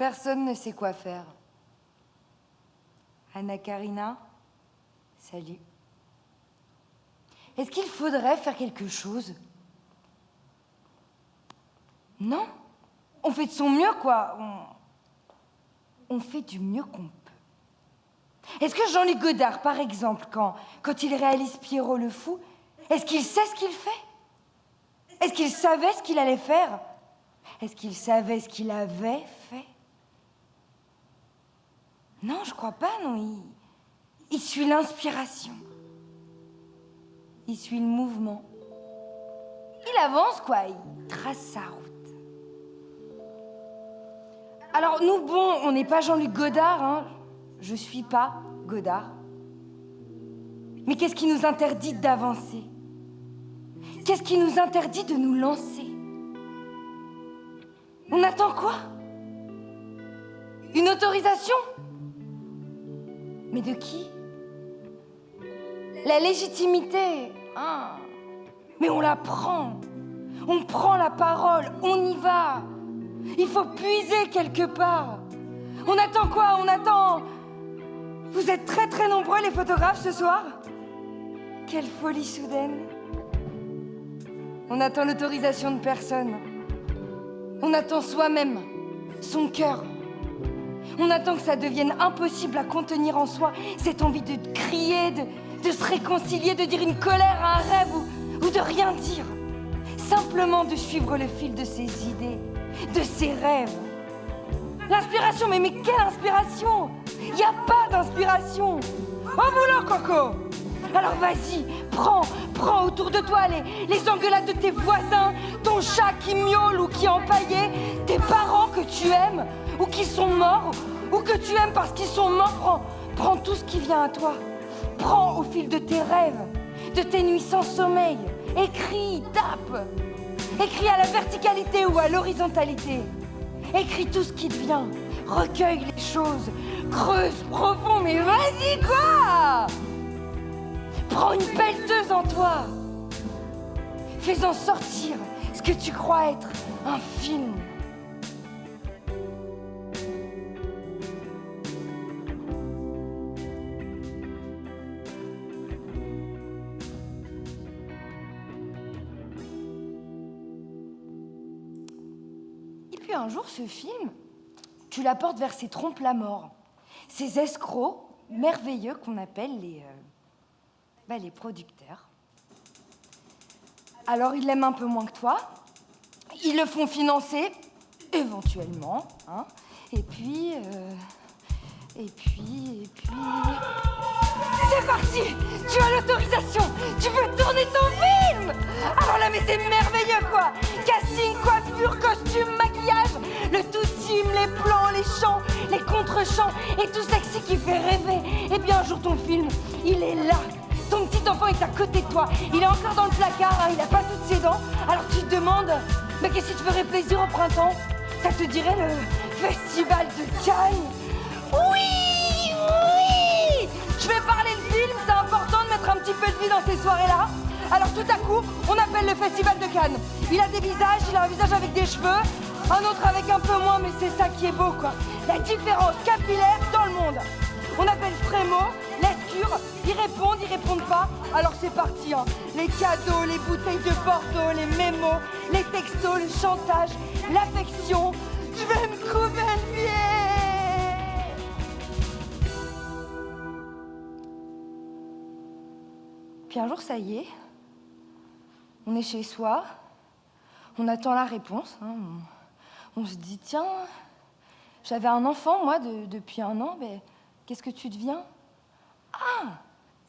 Personne ne sait quoi faire. Anna Karina, salut. Est-ce qu'il faudrait faire quelque chose? Non. On fait de son mieux, quoi. On fait du mieux qu'on peut. Est-ce que Jean-Luc Godard, par exemple, quand il réalise Pierrot le Fou, est-ce qu'il sait ce qu'il fait? Est-ce qu'il savait ce qu'il allait faire? Est-ce qu'il savait ce qu'il avait fait? Non, je crois pas, non. Il suit l'inspiration. Il suit le mouvement. Il avance, quoi. Il trace sa route. Alors, nous, bon, on n'est pas Jean-Luc Godard, hein. Je suis pas Godard. Mais qu'est-ce qui nous interdit d'avancer? Qu'est-ce qui nous interdit de nous lancer? On attend quoi? Une autorisation? Mais de qui? La légitimité, hein. Mais on la prend. On prend la parole, on y va. Il faut puiser quelque part. On attend quoi? On attend... Vous êtes très très nombreux les photographes ce soir? Quelle folie soudaine. On attend l'autorisation de personne. On attend soi-même, son cœur. On attend que ça devienne impossible à contenir en soi, cette envie de crier, de se réconcilier, de dire une colère à un rêve ou de rien dire. Simplement de suivre le fil de ses idées, de ses rêves. L'inspiration, mais quelle inspiration? Il n'y a pas d'inspiration. Au boulot, Coco! Alors vas-y, prends autour de toi les engueulades de tes voisins, ton chat qui miaule ou qui est empaillé, tes parents que tu aimes ou qui sont morts ou que tu aimes parce qu'ils sont morts. Prends tout ce qui vient à toi. Prends au fil de tes rêves, de tes nuits sans sommeil. Écris, tape. Écris à la verticalité ou à l'horizontalité. Écris tout ce qui te vient. Recueille les choses. Creuse profond, mais vas-y, quoi! Prends une pelleteuse en toi. Fais-en sortir ce que tu crois être un film. Et puis un jour, ce film, tu l'apportes vers ces trompes-la-mort, ces escrocs merveilleux qu'on appelle les producteurs. Alors, ils l'aiment un peu moins que toi. Ils le font financer, éventuellement. Hein. Et puis... C'est parti! Tu as l'autorisation! Tu veux tourner ton film! Alors là, mais c'est merveilleux, quoi! Casting, coiffure, costume, maquillage, le tout team, les plans, les chants, les contre-chants et tout sexy qui fait rêver. Et bien, un jour, ton film, il est là. Ton petit enfant est à côté de toi. Il est encore dans le placard, hein, il n'a pas toutes ses dents. Alors tu te demandes, mais qu'est-ce qui te ferait plaisir au printemps? Ça te dirait le Festival de Cannes? Oui! Je vais parler le film, c'est important de mettre un petit peu de vie dans ces soirées-là. Alors tout à coup, on appelle le Festival de Cannes. Il a des visages, il a un visage avec des cheveux, un autre avec un peu moins, mais c'est ça qui est beau, quoi. La différence capillaire dans le monde. On appelle Frémo, l'escure, ils répondent pas, alors c'est parti, hein. Les cadeaux, les bouteilles de Bordeaux, les mémos, les textos, le chantage, l'affection. Je vais me couper le pied. Puis un jour, ça y est, on est chez soi, on attend la réponse, hein. On se dit, tiens, j'avais un enfant, moi, depuis 1 an, mais qu'est-ce que tu deviens? Ah,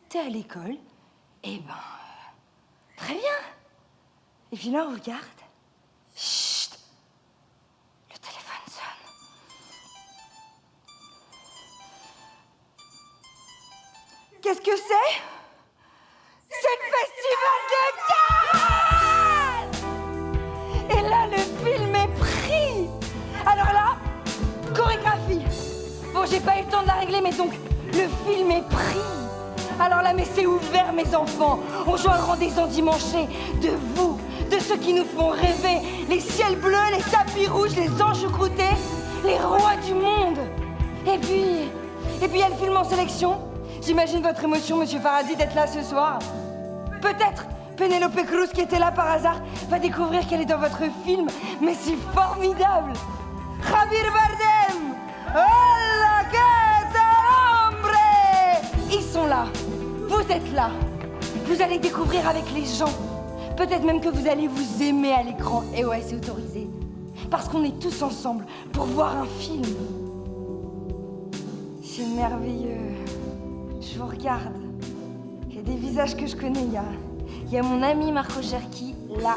t'es à l'école? Eh ben, très bien. Et puis là, on regarde. Chut, le téléphone sonne. Qu'est-ce que c'est? C'est le Festival de Cannes! Et là, le film est pris. Alors là, chorégraphie. Bon, j'ai pas eu le temps de la régler, mais donc, le film est pris. Alors là, mais c'est ouvert, mes enfants. On joue un grand des endimanchés de vous, de ceux qui nous font rêver. Les ciels bleus, les tapis rouges, les anges croûtés. les rois du monde. Et puis il y a le film en sélection. J'imagine votre émotion, Monsieur Faradi, d'être là ce soir. Peut-être Penélope Cruz, qui était là par hasard, va découvrir qu'elle est dans votre film. Mais c'est formidable. Javier Bardem, hola, que tal, hombre. Ils sont là. Vous êtes là. Vous allez découvrir avec les gens. Peut-être même que vous allez vous aimer à l'écran. Et ouais, c'est autorisé. Parce qu'on est tous ensemble pour voir un film. C'est merveilleux. Je vous regarde. Il y a des visages que je connais. Il y a mon ami Marco Cherki, là.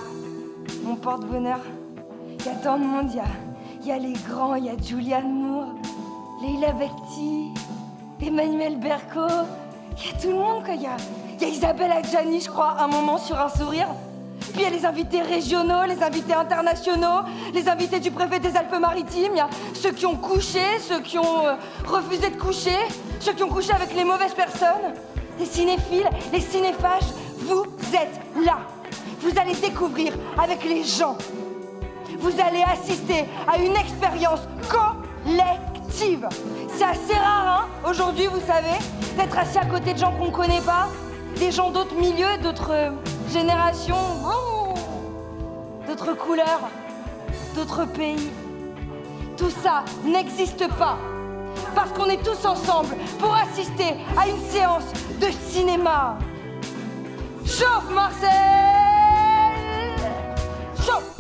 Mon porte-bonheur. Il y a tant de monde. Il y a les grands. Il y a Julianne Moore, Leila Bekti, Emmanuel Berco. Il y a tout le monde, quoi. Il y a Isabelle Adjani, je crois, un moment sur un sourire. Puis il y a les invités régionaux, les invités internationaux, les invités du préfet des Alpes-Maritimes. Il y a ceux qui ont couché, ceux qui ont refusé de coucher, ceux qui ont couché avec les mauvaises personnes. Les cinéphiles, les cinéphages, vous êtes là. Vous allez découvrir avec les gens. Vous allez assister à une expérience collective. C'est assez rare, hein, aujourd'hui, vous savez, d'être assis à côté de gens qu'on ne connaît pas, des gens d'autres milieux, d'autres générations, d'autres couleurs, d'autres pays. Tout ça n'existe pas parce qu'on est tous ensemble pour assister à une séance de cinéma. Chauffe, Marcel! Chauffe!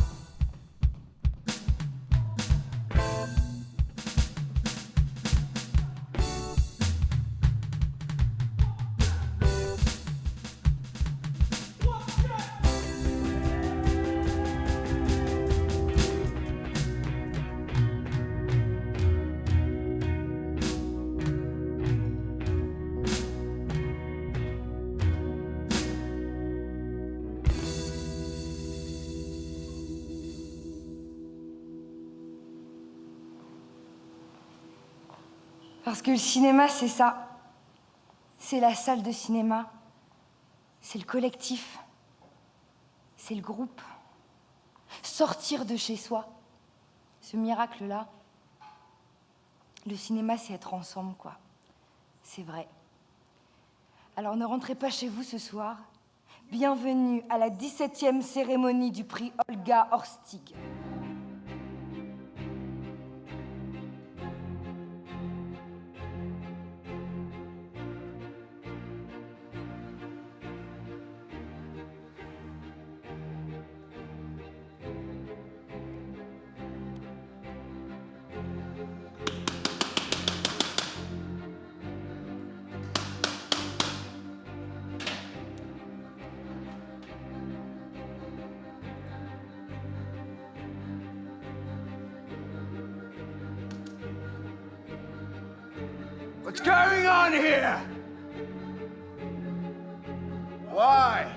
Parce que le cinéma, c'est ça. C'est la salle de cinéma. C'est le collectif. C'est le groupe. Sortir de chez soi. Ce miracle-là. Le cinéma, c'est être ensemble, quoi. C'est vrai. Alors ne rentrez pas chez vous ce soir. Bienvenue à la 17e cérémonie du prix Olga Horstig. What's going on here? Why?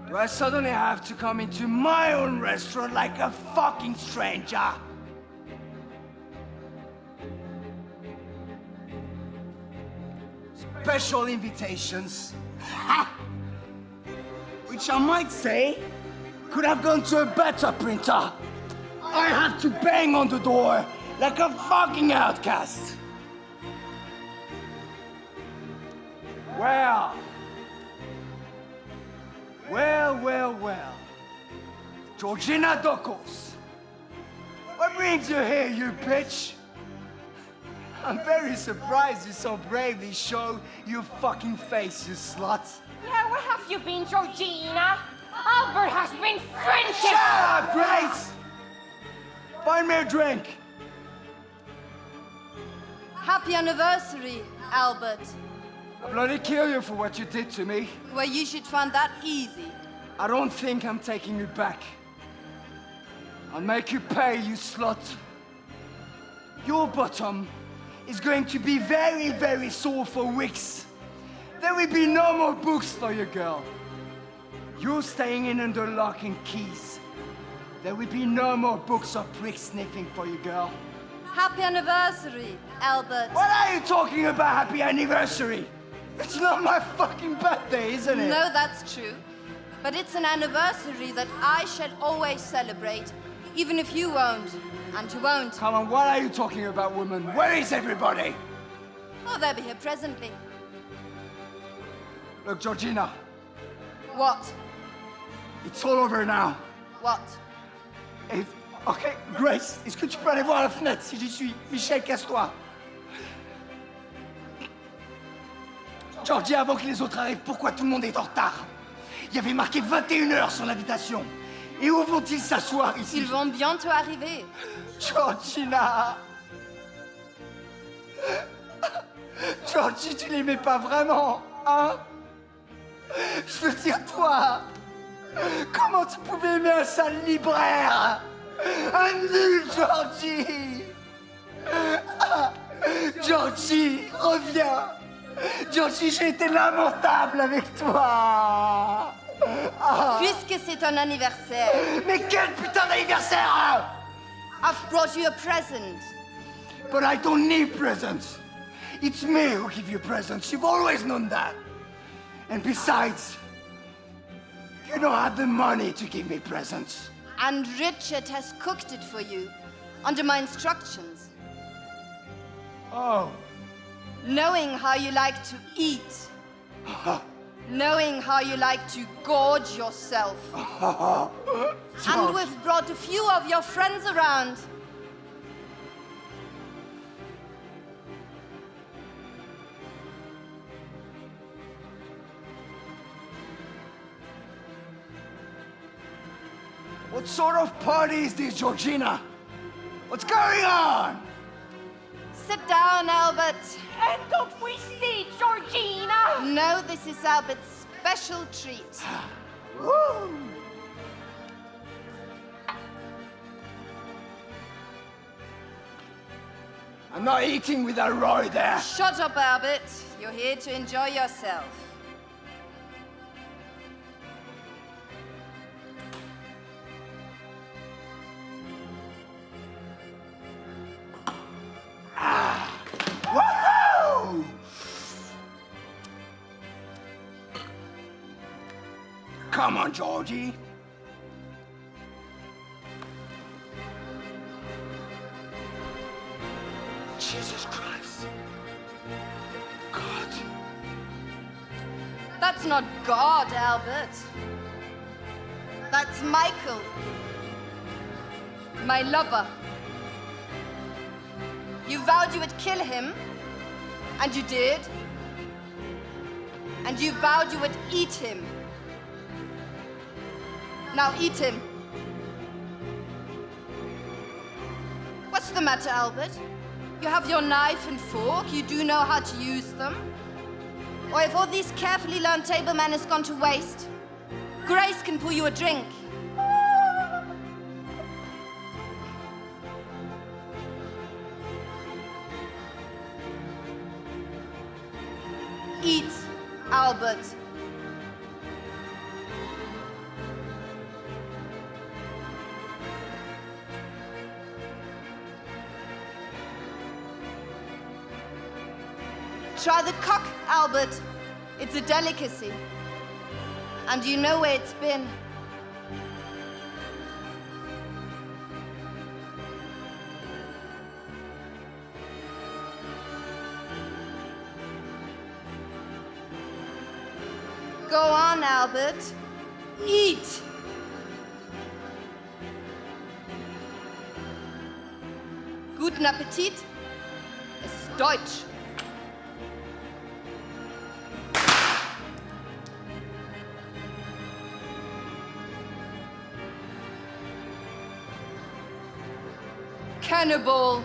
Do I suddenly have to come into my own restaurant like a fucking stranger? Special invitations. Ha! Which I might say could have gone to a better printer. I had to bang on the door like a fucking outcast. Well. Georgina Dokos. What brings you here, you bitch? I'm very surprised you so bravely show your fucking face, you slut. Yeah, where have you been, Georgina? Albert has been frantic! Shut up, Grace! Find me a drink. Happy anniversary, Albert. I'll bloody kill you for what you did to me. Well, you should find that easy. I don't think I'm taking you back. I'll make you pay, you slut. Your bottom is going to be very, very sore for weeks. There will be no more books for you, girl. You're staying in under lock and keys. There will be no more books or prick sniffing for you, girl. Happy anniversary, Albert. What are you talking about, happy anniversary? It's not my fucking birthday, isn't it? No, that's true. But it's an anniversary that I shall always celebrate, even if you won't. And you won't. Come on, what are you talking about, woman? Where is everybody? Oh, they'll be here presently. Look, Georgina, What? it's all over now. What? Ok, Grace, est-ce que tu peux aller voir à la fenêtre si j'y suis? Michel, casse-toi. Georgie, avant que les autres arrivent, pourquoi tout le monde est en retard? Il y avait marqué 21h sur l'invitation. Et où vont-ils s'asseoir ici? Ils vont bientôt arriver. Georgina! Georgie, tu l'aimais pas vraiment, hein? Je veux dire, toi, comment tu pouvais aimer un sale libraire? Un nul, Georgie! Ah, Georgie, reviens! Georgie, j'ai été lamentable avec toi! Ah. Puisque c'est ton anniversaire, Mais quel putain d'anniversaire, hein? I've brought you a present. But I don't need presents. It's me who give you presents. You've always known that. And besides, you don't have the money to give me presents. And Richard has cooked it for you, under my instructions. Oh. Knowing how you like to eat. Knowing how you like to gorge yourself. And we've brought a few of your friends around. What sort of party is this, Georgina? What's going on? Sit down, Albert. And don't we see Georgina? No, this is Albert's special treat. Woo! I'm not eating with that Roy there. Shut up, Albert. You're here to enjoy yourself. Woohoo! Come on, Georgie. Jesus Christ. God. That's not God, Albert. That's Michael. My lover. You vowed you would kill him, and you did. And you vowed you would eat him. Now eat him. What's the matter, Albert? You have your knife and fork, you do know how to use them? Or if all these carefully learned table manners gone to waste, Grace can pour you a drink. Eat, Albert. Try the cock, Albert. It's a delicacy. And you know where it's been. Go on, Albert. Eat! Guten Appetit. Es ist Deutsch. Cannibal.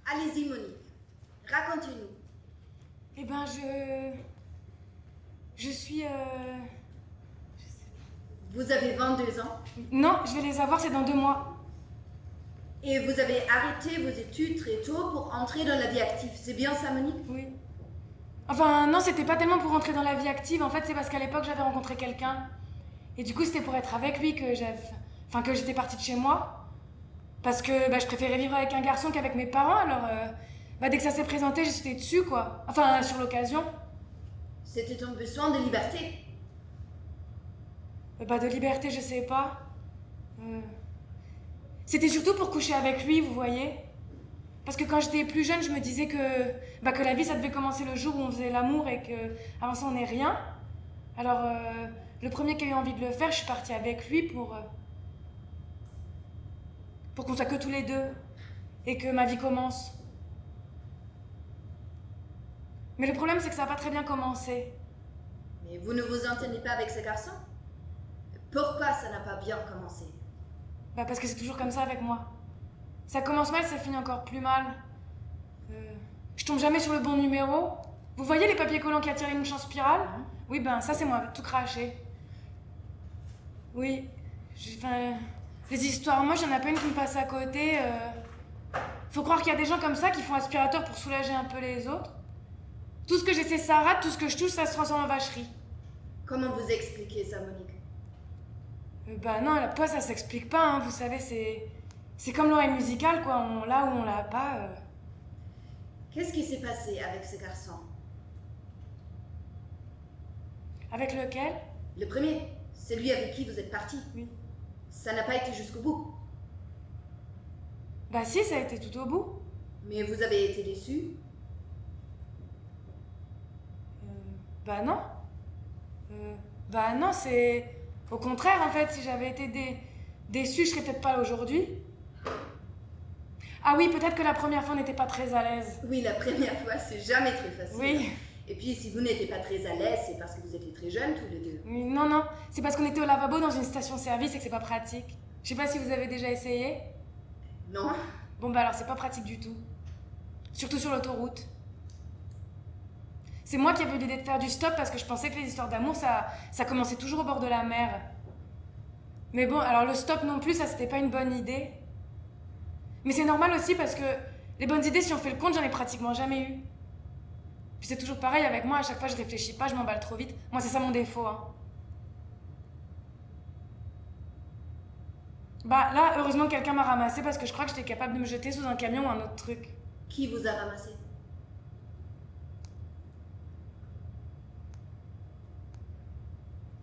Allez-y, Monique. Racontez-nous. Eh ben, je suis... Vous avez 22 ans Non, je vais les avoir, c'est dans 2 mois. et vous avez arrêté vos études très tôt pour entrer dans la vie active. C'est bien ça, Monique? Oui. Enfin, non, c'était pas tellement pour rentrer dans la vie active. En fait, c'est parce qu'à l'époque, j'avais rencontré quelqu'un. Et du coup, c'était pour être avec lui que que j'étais partie de chez moi. Parce que je préférais vivre avec un garçon qu'avec mes parents. Alors, dès que ça s'est présenté, j'ai sauté dessus, quoi. Enfin, sur l'occasion. C'était un besoin de liberté. De liberté, je sais pas. C'était surtout pour coucher avec lui, vous voyez. Parce que quand j'étais plus jeune, je me disais que la vie, ça devait commencer le jour où on faisait l'amour et que avant ça, on n'est rien. Alors, le premier qui a eu envie de le faire, je suis partie avec lui pour qu'on soit que tous les deux et que ma vie commence. Mais le problème, c'est que ça n'a pas très bien commencé. Mais vous ne vous entendez pas avec ce garçon? Pourquoi ça n'a pas bien commencé? Parce que c'est toujours comme ça avec moi. Ça commence mal, ça finit encore plus mal. Je tombe jamais sur le bon numéro. Vous voyez les papiers collants qui attirent les mouches en spirale? Oui, ça c'est moi, tout craché. Oui, les histoires, moi j'en ai pas une qui me passe à côté. Faut croire qu'il y a des gens comme ça qui font aspirateur pour soulager un peu les autres. Tout ce que j'essaie, ça rate, tout ce que je touche, ça se transforme en vacherie. Comment vous expliquez ça, Monique? Non, la poisse, ça s'explique pas, hein, vous savez, c'est comme l'oreille musicale, quoi, on l'a ou on l'a pas. Qu'est-ce qui s'est passé avec ce garçon? Avec lequel? Le premier, celui avec qui vous êtes parti. Oui. Ça n'a pas été jusqu'au bout. Si, ça a été tout au bout. Mais vous avez été déçu? Non. Non, c'est... Au contraire, en fait, si j'avais été déçue, je serais peut-être pas là aujourd'hui. Ah oui, peut-être que la première fois, on n'était pas très à l'aise. Oui, la première fois, c'est jamais très facile. Oui. Et puis, si vous n'étiez pas très à l'aise, c'est parce que vous étiez très jeunes tous les deux. Oui, non, c'est parce qu'on était au lavabo dans une station-service et que c'est pas pratique. Je sais pas si vous avez déjà essayé. Non? Alors c'est pas pratique du tout. Surtout sur l'autoroute. C'est moi qui avais eu l'idée de faire du stop parce que je pensais que les histoires d'amour, ça commençait toujours au bord de la mer. Mais bon, alors le stop non plus, ça c'était pas une bonne idée. Mais c'est normal aussi parce que les bonnes idées, si on fait le compte, j'en ai pratiquement jamais eu. Puis c'est toujours pareil avec moi, à chaque fois je réfléchis pas, je m'emballe trop vite. Moi c'est ça mon défaut, hein. Là, heureusement quelqu'un m'a ramassé parce que je crois que j'étais capable de me jeter sous un camion ou un autre truc. Qui vous a ramassé?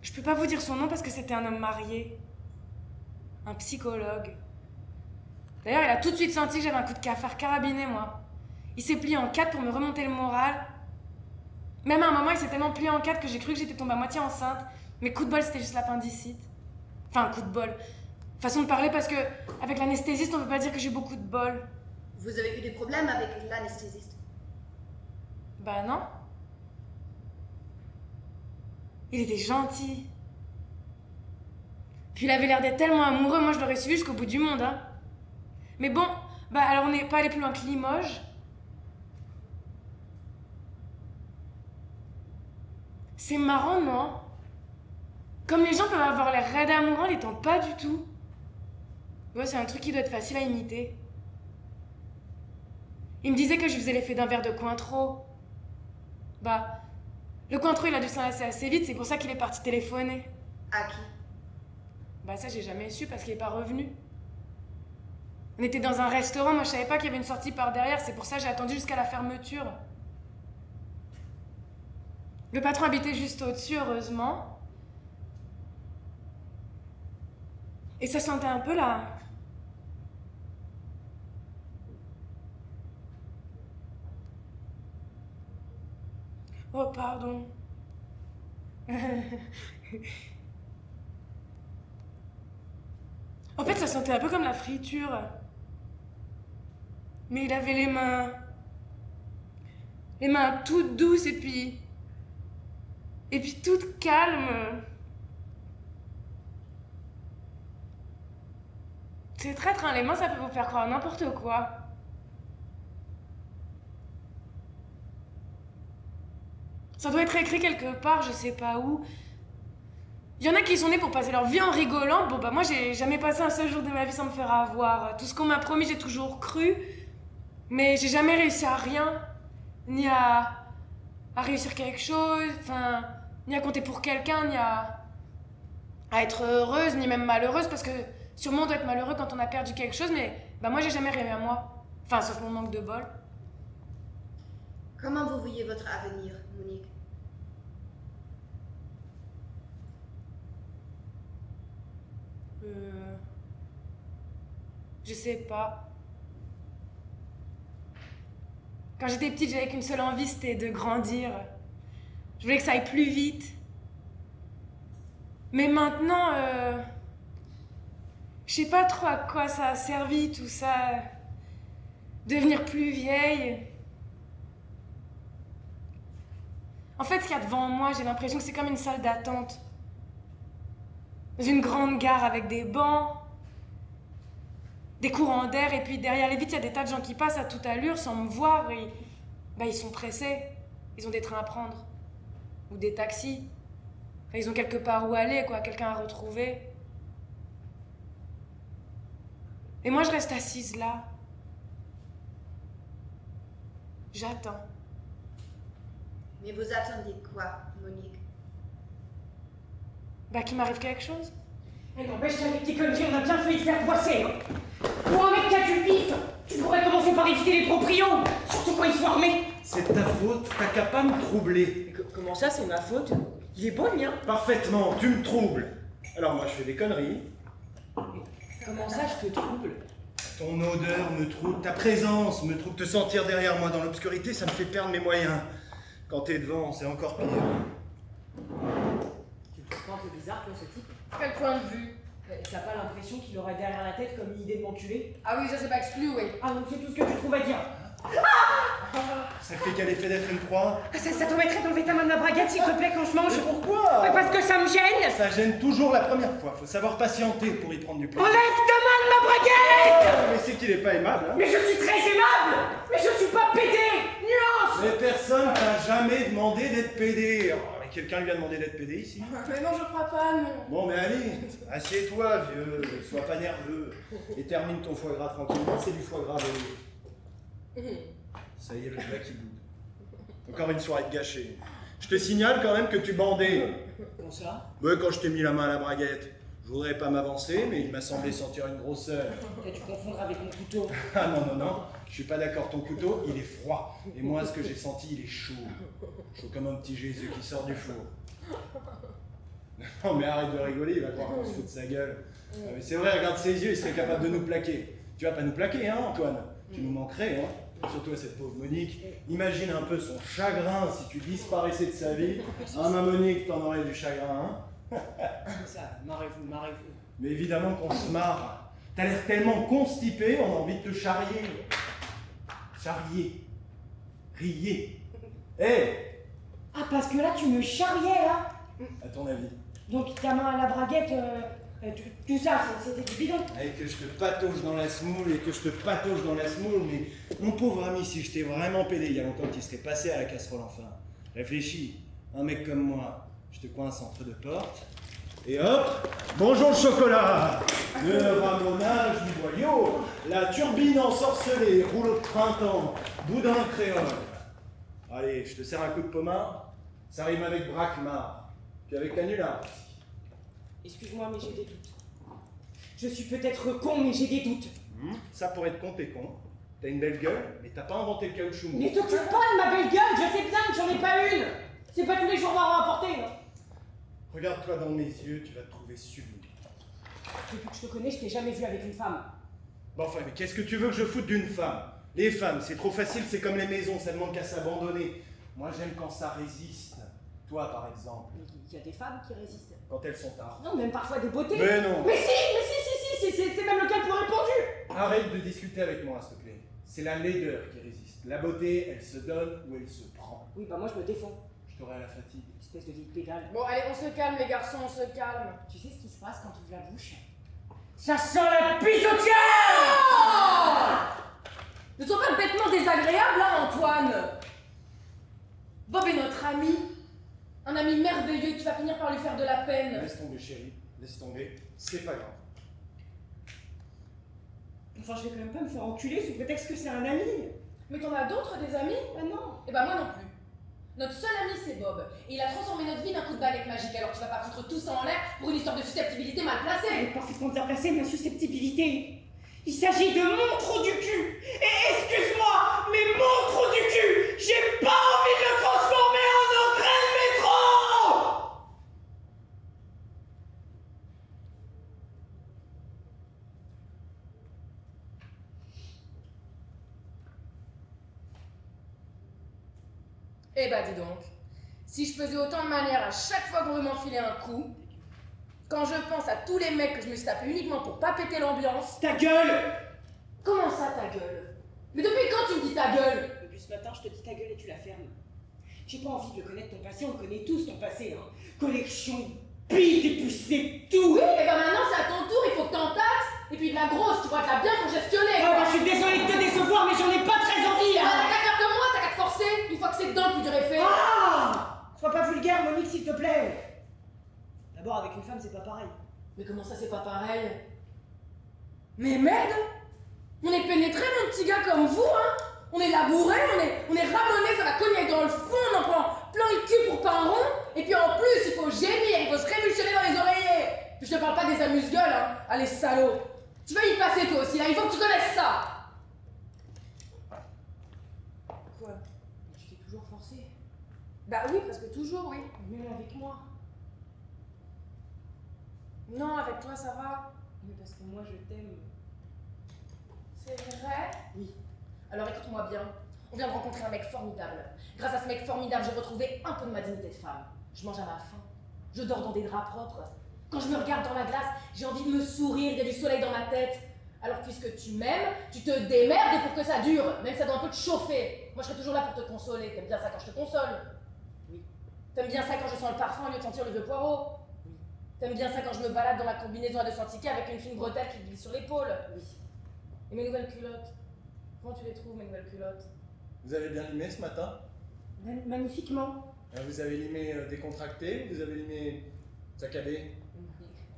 Je peux pas vous dire son nom parce que c'était un homme marié. Un psychologue. D'ailleurs, il a tout de suite senti que j'avais un coup de cafard carabiné, moi. Il s'est plié en 4 pour me remonter le moral. Même à un moment, il s'est tellement plié en 4 que j'ai cru que j'étais tombée à moitié enceinte. Mais coup de bol, c'était juste l'appendicite. Enfin, coup de bol. Façon de parler parce que, avec l'anesthésiste, on peut pas dire que j'ai beaucoup de bol. Vous avez eu des problèmes avec l'anesthésiste? Non. Il était gentil. Puis il avait l'air d'être tellement amoureux, moi je l'aurais suivi jusqu'au bout du monde, hein. Mais bon, alors on n'est pas allé plus loin que Limoges. C'est marrant, non? Comme les gens peuvent avoir l'air raides amoureux, les temps pas du tout. Ouais, c'est un truc qui doit être facile à imiter. Il me disait que je faisais l'effet d'un verre de Cointreau. Le Cointreau, il a dû s'enlacer assez vite, c'est pour ça qu'il est parti téléphoner. À qui? Ça, j'ai jamais su parce qu'il est pas revenu. On était dans un restaurant, moi je savais pas qu'il y avait une sortie par derrière, c'est pour ça que j'ai attendu jusqu'à la fermeture. Le patron habitait juste au-dessus, heureusement. Et ça sentait un peu là. Oh, pardon. En fait, ça sentait un peu comme la friture. Mais il avait les mains toutes douces et puis toutes calmes. C'est traître, hein, les mains, ça peut vous faire croire n'importe quoi. Ça doit être écrit quelque part, je sais pas où. Il Il y en a qui sont nés pour passer leur vie en rigolant. Bon, bah moi, j'ai jamais passé un seul jour de ma vie sans me faire avoir. Tout ce qu'on m'a promis, j'ai toujours cru. Mais j'ai jamais réussi à rien. Ni à réussir quelque chose. Enfin, ni à compter pour quelqu'un, ni à être heureuse, ni même malheureuse. Parce que sûrement, on doit être malheureux quand on a perdu quelque chose. Mais bah moi, j'ai jamais rêvé à moi. Enfin, sauf mon manque de bol. Comment vous voyez votre avenir, Monique? Je sais pas. Quand j'étais petite, j'avais qu'une seule envie, c'était de grandir. Je voulais que ça aille plus vite. Mais maintenant, je sais pas trop à quoi ça a servi tout ça. Devenir plus vieille. En fait, ce qu'il y a devant moi, j'ai l'impression que c'est comme une salle d'attente. Dans une grande gare avec des bancs, des courants d'air, et puis derrière les vitres, il y a des tas de gens qui passent à toute allure sans me voir, et bah, ils sont pressés. Ils ont des trains à prendre. Ou des taxis. Enfin, ils ont quelque part où aller, quoi, quelqu'un à retrouver. Et moi, je reste assise là. J'attends. Mais vous attendez quoi, Monique? Bah, qu'il m'arrive quelque chose. Et n'empêche qu'avec tes conneries, on a bien failli te faire poisser, hein. Pour un mec qui a du pif, tu pourrais commencer par éviter les proprios, surtout quand ils sont armés. C'est ta faute, t'as qu'à pas me troubler. Comment ça, c'est ma faute? Il est bon, le mien. Parfaitement, tu me troubles. Alors moi je fais des conneries. Comment ça, je te trouble? Ton odeur me trouble, ta présence me trouble. Te sentir derrière moi dans l'obscurité, ça me fait perdre mes moyens. Quand t'es devant, c'est encore pire. Tu te trouves pas un peu bizarre, toi, ce type? Quel point de vue? T'as pas l'impression qu'il aurait derrière la tête comme une idée de m'enculer? Ah oui, ça c'est pas exclu, oui. Ah, donc c'est tout ce que tu trouves à dire? Ça fait qu'à l'effet d'être une proie. Ça t'embêterait d'enlever ta main de ma braguette, s'il te plaît, quand je mange? Mais pourquoi? Mais parce que ça me gêne! Ça gêne toujours la première fois, faut savoir patienter pour y prendre du plaisir. Enlève ta main de ma braguette! Mais c'est qu'il est pas aimable, hein. Mais je suis très aimable! Mais je suis pas pédé! Nuance! Mais personne t'a jamais demandé d'être pédé. Oh, mais quelqu'un lui a demandé d'être pédé ici? Mais non, je crois pas, non. Bon, mais allez, assieds-toi, vieux, sois pas nerveux, et termine ton foie gras tranquillement, c'est du foie gras volé. Ça y est, le gars qui boude. Encore une soirée de gâchée. Je te signale quand même que tu bandais. Comment ça? Ouais, quand je t'ai mis la main à la braguette. Je voudrais pas m'avancer, mais il m'a semblé sentir une grosseur. Tu confondre avec mon couteau. Ah non, non, non, je suis pas d'accord, ton couteau, il est froid. Et moi, ce que j'ai senti, il est chaud. Chaud comme un petit Jésus qui sort du four. Non mais arrête de rigoler, il va croire qu'on se fout de sa gueule. Ah, mais c'est vrai, regarde ses yeux, il serait capable de nous plaquer. Tu vas pas nous plaquer, hein, Antoine? Tu nous manquerais, hein? Surtout à cette pauvre Monique. Imagine un peu son chagrin si tu disparaissais de sa vie. Hein, ma Monique, t'en aurais du chagrin, hein? Ça, marrez-vous, marrez-vous. Mais évidemment qu'on se marre. T'as l'air tellement constipé, on a envie de te charrier. Charrier. Rier. Hé! Ah, parce que là, tu me charriais, là? À ton avis? Donc ta main à la braguette, tout ça, c'était du bidon. Et que je te patauge dans la semoule et que je te patauge dans la semoule, mais mon pauvre ami, si je t'ai vraiment pédé il y a longtemps, tu serais passé à la casserole enfin. Réfléchis, un mec comme moi, je te coince entre deux portes, et hop, bonjour le chocolat, le ramonage du boyau, la turbine ensorcelée, rouleau de printemps, boudin créole. Allez, je te sers un coup de pommard, ça rime avec braquemar, puis avec canular. Excuse-moi, mais j'ai des doutes. Je suis peut-être con, mais j'ai des doutes. Ça pourrait être con, t'es con. T'as une belle gueule, mais t'as pas inventé le caoutchouc. Mais t'occupe pas de ma belle gueule, je sais bien que j'en ai pas une. C'est pas tous les jours marrant à porter. Hein. Regarde-toi dans mes yeux, tu vas te trouver sublime. Depuis que je te connais, je t'ai jamais vu avec une femme. Bon enfin, mais qu'est-ce que tu veux que je foute d'une femme? Les femmes, c'est trop facile, c'est comme les maisons, ça demande qu'à s'abandonner. Moi j'aime quand ça résiste. Toi par exemple. Il y a des femmes qui résistent. Quand elles sont tard. Non, même parfois des beautés. Mais non. Mais si, c'est même le cas le plus répandu. Arrête de discuter avec moi, s'il te plaît. C'est la laideur qui résiste. La beauté, elle se donne ou elle se prend. Oui, bah moi je me défends. Je t'aurai à la fatigue. Espèce de vieille pédale. Bon, allez, on se calme, les garçons, on se calme. Tu sais ce qui se passe quand tu ouvres la bouche? Ça sent la pissotière! Ne sois pas bêtement désagréable, hein, Antoine! Bob est notre ami. Un ami merveilleux, tu vas finir par lui faire de la peine. Laisse tomber, chérie. Laisse tomber. C'est pas grave. Enfin, je vais quand même pas me faire enculer sous prétexte que c'est un ami. Mais t'en as d'autres, des amis? Ah non. Eh ben moi non plus. Notre seul ami, c'est Bob. Et il a transformé notre vie d'un coup de baguette magique. Alors tu vas pas foutre tout ça en l'air pour une histoire de susceptibilité mal Elle placée. est parfaitement bien placée, ma susceptibilité. Il s'agit de mon trou du cul. Et excuse-moi, mais mon trou du cul, j'ai pas envie de le transformer en entrée de métro. Eh bah dis donc, si je faisais autant de manières à chaque fois qu'on veut m'enfiler un coup, quand je pense à tous les mecs que je me suis tapé uniquement pour pas péter l'ambiance... Ta gueule. Comment ça ta gueule? Mais depuis quand tu me dis ta gueule? Depuis ce matin, je te dis ta gueule et tu la fermes. J'ai pas envie de le connaître ton passé, on connaît tous ton passé, hein. Collection, bite et puis c'est tout. Oui, et bah maintenant c'est à ton tour, il faut que t'en tasses. Et puis de la grosse, tu vois, de la bien congestionnée. Ah bah, je suis désolée de te décevoir, mais j'en ai pas très envie, Ah, t'as hein. qu'à faire comme moi, t'as qu'à te forcer. Une fois que c'est dedans, plus dur est fait. Ah! Sois pas vulgaire, Monique, s'il te plaît. D'abord, avec une femme, c'est pas pareil. Mais comment ça c'est pas pareil? Mais merde! On est pénétré, mon petit gars, comme vous, hein! On est labouré, on est ramoné, ça va cogner dans le fond, on en prend plein le cul pour pas un rond, et puis en plus, il faut gémir, il faut se révolutionner dans les oreillers! Puis je te parle pas des amuse-gueules, hein! Allez, salaud! Tu vas y passer toi aussi, là, il faut que tu connaisses ça! Quoi? Tu t'es toujours forcé. Bah oui, parce que toujours, oui. Même avec moi. Non, avec toi, ça va. Mais parce que moi, je t'aime. C'est vrai? Oui. Alors écoute-moi bien, on vient de rencontrer un mec formidable. Grâce à ce mec formidable, j'ai retrouvé un peu de ma dignité de femme. Je mange à ma faim, je dors dans des draps propres. Quand je me regarde dans la glace, j'ai envie de me sourire, il y a du soleil dans ma tête. Alors puisque tu m'aimes, tu te démerdes pour que ça dure, même si ça doit un peu te chauffer. Moi je serai toujours là pour te consoler, t'aimes bien ça quand je te console? Oui. T'aimes bien ça quand je sens le parfum au lieu de sentir le vieux poireau? Oui. T'aimes bien ça quand je me balade dans ma combinaison à 200 tickets avec une fine bretelle qui glisse sur l'épaule? Oui. Et mes nouvelles culottes? Comment tu les trouves, mes nouvelles culottes? Vous avez bien limé ce matin? Magnifiquement. Vous avez limé décontracté, vous avez limé saccadé.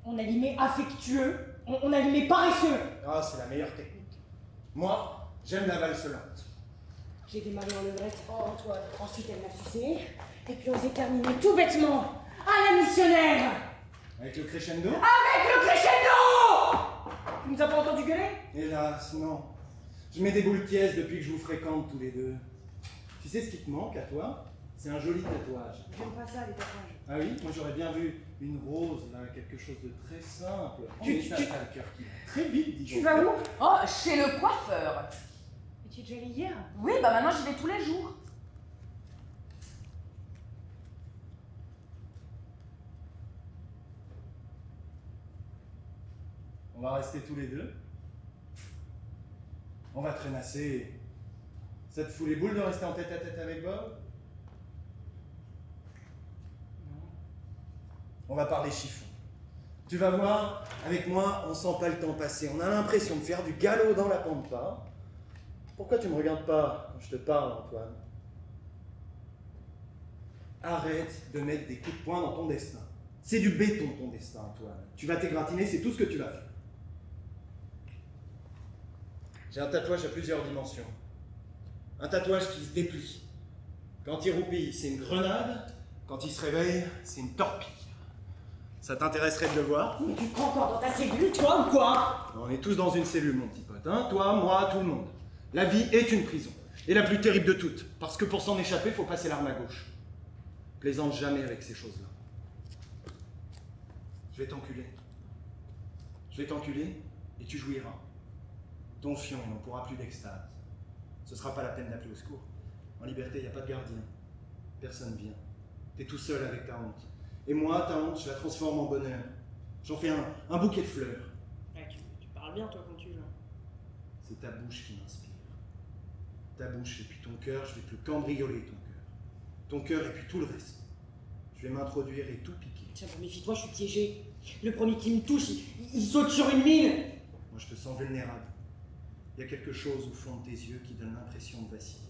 On a limé affectueux, on a limé paresseux. Ah, c'est la meilleure technique. Moi, j'aime la valse lente. J'ai démarré en levrette. Oh, Antoine. Ensuite, elle m'a sucé. Et puis, on s'est terminé tout bêtement à la missionnaire. Avec le crescendo? Avec le crescendo. Tu nous as pas entendu gueuler? Hélas, non. Je mets des boules pièces depuis que je vous fréquente tous les deux. Tu sais ce qui te manque à toi? C'est un joli tatouage. J'aime pas ça, les tatouages. Ah oui? Moi j'aurais bien vu une rose, là, quelque chose de très simple. Tu- Mais ça, tu- t'as le cœur qui va très vite, dis Tu donc. vas où? Oh, chez le coiffeur. Mais tu es déjà allé hier? Oui, bah maintenant j'y vais tous les jours. On va rester tous les deux. On va traînasser. Ça te fout les boules de rester en tête à tête avec Bob? On va parler chiffon. Tu vas voir, avec moi, on sent pas le temps passer. On a l'impression de faire du galop dans la pampa. Pourquoi tu me regardes pas quand je te parle, Antoine? Arrête de mettre des coups de poing dans ton destin. C'est du béton, ton destin, Antoine. Tu vas t'égratiner, c'est tout ce que tu vas faire. J'ai un tatouage à plusieurs dimensions. Un tatouage qui se déplie. Quand il roupille, c'est une grenade. Quand il se réveille, c'est une torpille. Ça t'intéresserait de le voir? Mais tu te prends encore dans ta cellule, toi, ou quoi? On est tous dans une cellule, mon petit pote. Hein? Toi, moi, tout le monde. La vie est une prison. Et la plus terrible de toutes. Parce que pour s'en échapper, faut passer l'arme à gauche. Plaisante jamais avec ces choses-là. Je vais t'enculer. Je vais t'enculer et tu jouiras. Ton fion, il n'en pourra plus d'extase. Ce sera pas la peine d'appeler au secours. En liberté, il n'y a pas de gardien. Personne vient. T'es tout seul avec ta honte. Et moi, ta honte, je la transforme en bonheur. J'en fais un bouquet de fleurs. Ouais, tu parles bien, toi, quand tu veux. C'est ta bouche qui m'inspire. Ta bouche et puis ton cœur, je vais te le cambrioler, ton cœur. Ton cœur et puis tout le reste. Je vais m'introduire et tout piquer. Tiens, bon, méfie-toi, je suis piégé. Le premier qui me touche, il saute sur une mine. Moi, je te sens vulnérable. Il y a quelque chose au fond de tes yeux qui donne l'impression de vaciller.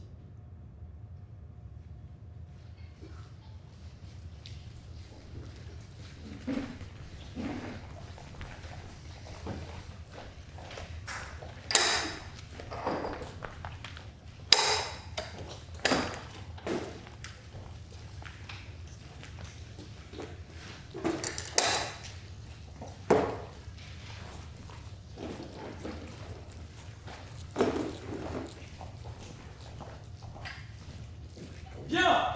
Bien.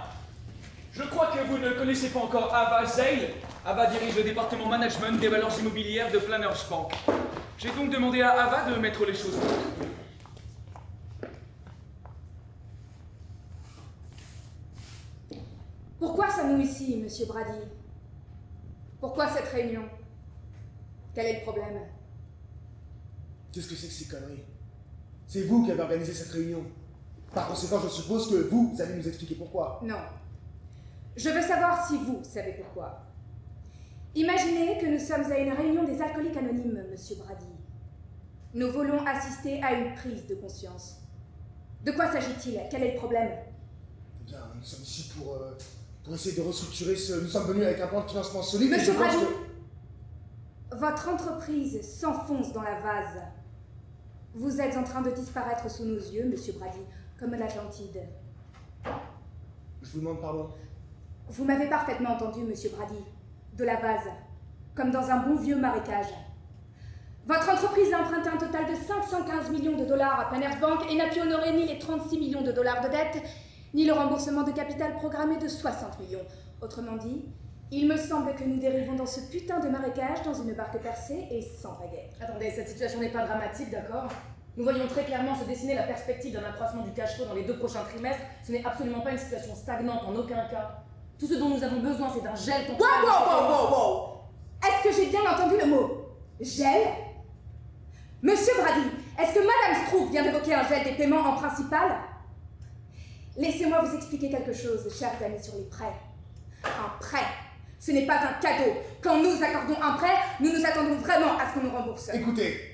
Je crois que vous ne connaissez pas encore Ava Zeil. Ava dirige le département management des valeurs immobilières de Planners Bank. J'ai donc demandé à Ava de mettre les choses en ordre. Pourquoi sommes-nous ici, Monsieur Brady? Pourquoi cette réunion? Quel est le problème? Qu'est-ce que c'est que ces conneries? C'est vous qui avez organisé cette réunion. Par conséquent, je suppose que vous allez nous expliquer pourquoi. Non. Je veux savoir si vous savez pourquoi. Imaginez que nous sommes à une réunion des alcooliques anonymes, Monsieur Brady. Nous voulons assister à une prise de conscience. De quoi s'agit-il? Quel est le problème? Eh bien, nous sommes ici pour essayer de restructurer ce... Nous sommes venus avec un plan de financement solide. Monsieur et je pense Brady, que... votre entreprise s'enfonce dans la vase. Vous êtes en train de disparaître sous nos yeux, Monsieur Brady, comme l'Atlantide. Je vous demande pardon. Vous m'avez parfaitement entendu, Monsieur Brady. De la vase, comme dans un bon vieux marécage. Votre entreprise a emprunté un total de 515 millions de dollars à Planners Bank et n'a pu honorer ni les 36 millions de dollars de dette, ni le remboursement de capital programmé de 60 millions. Autrement dit, il me semble que nous dérivons dans ce putain de marécage dans une barque percée et sans pagaie. Attendez, cette situation n'est pas dramatique, d'accord? Nous voyons très clairement se dessiner la perspective d'un accroissement du cash flow dans les 2 prochains trimestres. Ce n'est absolument pas une situation stagnante en aucun cas. Tout ce dont nous avons besoin, c'est d'un gel temporaire. Wow! Est-ce que j'ai bien entendu le mot gel? Monsieur Brady, est-ce que Madame Strouk vient d'évoquer un gel des paiements en principal? Laissez-moi vous expliquer quelque chose, chers amis, sur les prêts. Un prêt, ce n'est pas un cadeau. Quand nous accordons un prêt, nous nous attendons vraiment à ce qu'on nous rembourse. Écoutez,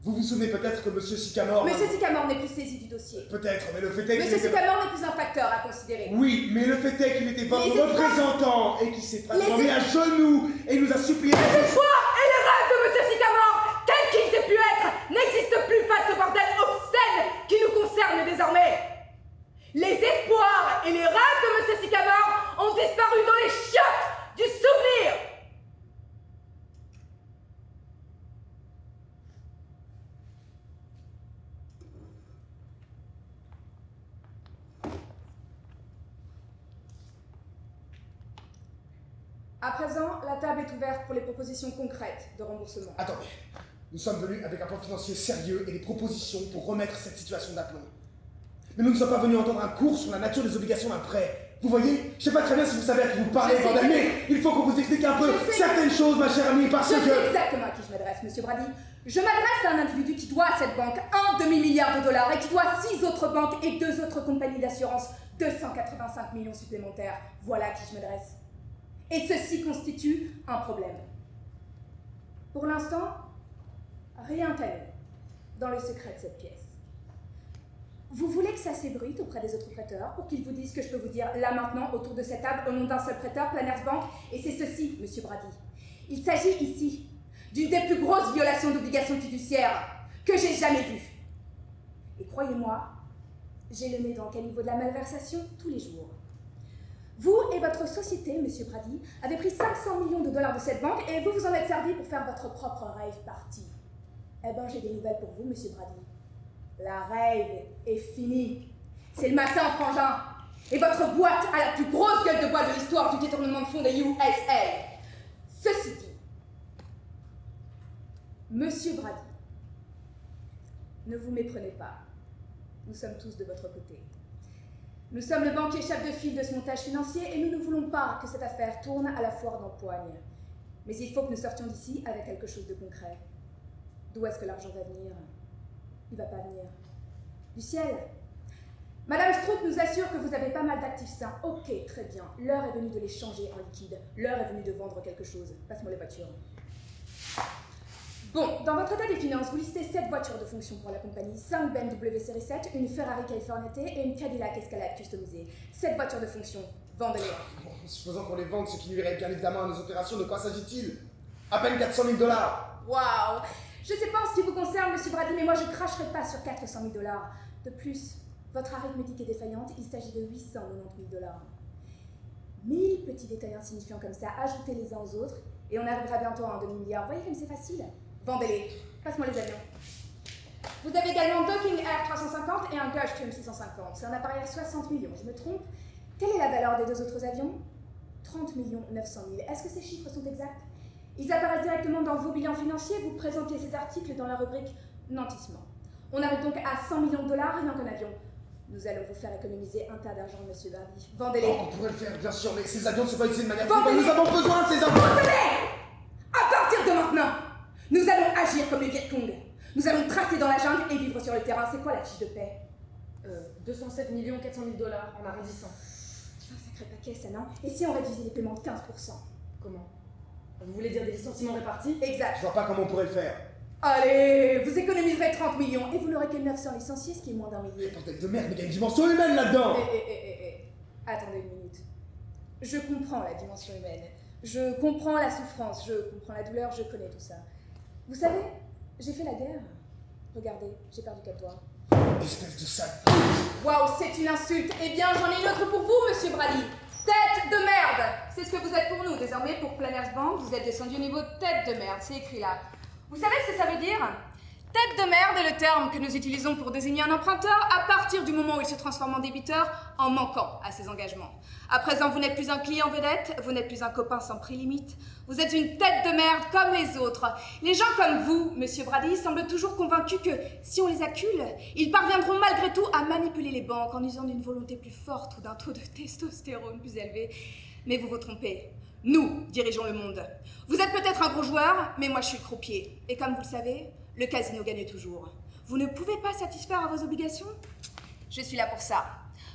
vous vous souvenez peut-être que Monsieur Sycamore... Monsieur Sycamore n'est plus saisi du dossier. Peut-être, mais le fait est qu'il Monsieur était... Sycamore n'est plus un facteur à considérer. Oui, mais le fait est qu'il était votre Les espoirs- représentant et qu'il s'est pratiquement mis à genoux et nous a supplié... Les espoirs et les rêves de Monsieur Sycamore, quels qu'ils aient pu être, n'existent plus face au bordel obscène qui nous concerne désormais. Les espoirs et les rêves de Monsieur Sycamore ont disparu dans les chiottes du souvenir. À présent, la table est ouverte pour les propositions concrètes de remboursement. Attendez, nous sommes venus avec un plan financier sérieux et des propositions pour remettre cette situation d'aplomb. Mais nous ne sommes pas venus entendre un cours sur la nature des obligations d'un prêt. Vous voyez, je sais pas très bien si vous savez à qui vous parlez, Je sais bordel, mais il faut qu'on vous explique un peu Je sais. certaines choses, ma chère amie, parce Je sais que... exactement à qui je m'adresse, Monsieur Brady. Je m'adresse à un individu qui doit à cette banque un demi-milliard de dollars et qui doit à 6 autres banques et 2 autres compagnies d'assurance 285 millions supplémentaires. Voilà à qui je m'adresse. Et ceci constitue un problème. Pour l'instant, rien qu'à nous, dans le secret de cette pièce. Vous voulez que ça s'ébruite auprès des autres prêteurs pour qu'ils vous disent ce que je peux vous dire là maintenant autour de cette table au nom d'un seul prêteur, Planners Bank, et c'est ceci, Monsieur Brady. Il s'agit ici d'une des plus grosses violations d'obligations fiduciaires que j'ai jamais vues. Et croyez-moi, j'ai le nez dans le caniveau de la malversation tous les jours. Vous et votre société, Monsieur Brady, avez pris 500 millions de dollars de cette banque et vous vous en êtes servi pour faire votre propre rave party. Eh ben, j'ai des nouvelles pour vous, Monsieur Brady. La rave est finie. C'est le matin, frangin. Et votre boîte a la plus grosse gueule de bois de l'histoire du détournement de fonds des USA. Ceci dit, Monsieur Brady, ne vous méprenez pas. Nous sommes tous de votre côté. Nous sommes le banquier chef de file de ce montage financier et nous ne voulons pas que cette affaire tourne à la foire d'empoigne. Mais il faut que nous sortions d'ici avec quelque chose de concret. D'où est-ce que l'argent va venir? Il va pas venir. Du ciel. Madame Strouk nous assure que vous avez pas mal d'actifs sains. Ok, très bien. L'heure est venue de les changer en liquide. L'heure est venue de vendre quelque chose. Passe-moi les voitures. Bon, dans votre état des finances, vous listez 7 voitures de fonction pour la compagnie, 5 BMW série 7, une Ferrari California T et une Cadillac Escalade customisée. 7 voitures de fonction, vendez-les. Bon, supposons qu'on les vende, ce qui nuirait bien évidemment à nos opérations, de quoi s'agit-il? À peine 400 000 $. Waouh! Je sais pas en ce qui vous concerne, Monsieur Brady, mais moi je cracherai pas sur 400 000 $. De plus, votre arithmétique est défaillante, il s'agit de 890 000 $. 1000 petits détails insignifiants comme ça, ajoutez les uns aux autres, et on arrivera bientôt à un demi-milliard. Vous voyez comme c'est facile? Vendez-les. Passe-moi les avions. Vous avez également Docking Air 350 et un Gulfstream 650. C'est un appareil à 60 millions, je me trompe? Quelle est la valeur des deux autres avions? 30 900 000. Est-ce que ces chiffres sont exacts? Ils apparaissent directement dans vos bilans financiers. Vous présentez ces articles dans la rubrique Nantissement. On arrive donc à 100 millions de dollars rien qu'en avion. Nous allons vous faire économiser un tas d'argent, monsieur Brady. Vendez-les. Oh, on pourrait le faire, bien sûr, mais ces avions ne sont pas utilisés de manière Vendez-les. frivole. Nous avons besoin de ces avions. Vendez-les! À partir de maintenant, nous allons agir comme les Viet Cong. Nous allons tracer dans la jungle et vivre sur le terrain. C'est quoi la fiche de paix? 207 400 000 dollars en arrondissant. C'est un sacré paquet, ça, non? Et si on réduisait les paiements de 15%? Comment? Vous voulez dire des licenciements répartis? Exact. Je vois pas comment on pourrait le faire. Allez, vous économiserez 30 millions et vous n'aurez que 900 licenciés, ce qui est moins d'un millier. Bordel de merde, mais il y a une dimension humaine là-dedans. Attendez une minute. Je comprends la dimension humaine. Je comprends la souffrance, je comprends la douleur, je connais tout ça. Vous savez, j'ai fait la guerre. Regardez, j'ai perdu 4 doigts. Espèce de sale. Waouh, c'est une insulte. Eh bien, j'en ai une autre pour vous, monsieur Brady. Tête de merde. C'est ce que vous êtes pour nous. Désormais, pour Planners Bank, vous êtes descendu au niveau de tête de merde. C'est écrit là. Vous savez ce que ça veut dire? Tête de merde est le terme que nous utilisons pour désigner un emprunteur à partir du moment où il se transforme en débiteur en manquant à ses engagements. À présent, vous n'êtes plus un client vedette, vous n'êtes plus un copain sans prix limite. Vous êtes une tête de merde comme les autres. Les gens comme vous, monsieur Brady, semblent toujours convaincus que si on les accule, ils parviendront malgré tout à manipuler les banques en usant d'une volonté plus forte ou d'un taux de testostérone plus élevé. Mais vous vous trompez. Nous dirigeons le monde. Vous êtes peut-être un gros joueur, mais moi je suis le croupier. Et comme vous le savez, le casino gagne toujours. Vous ne pouvez pas satisfaire à vos obligations? Je suis là pour ça.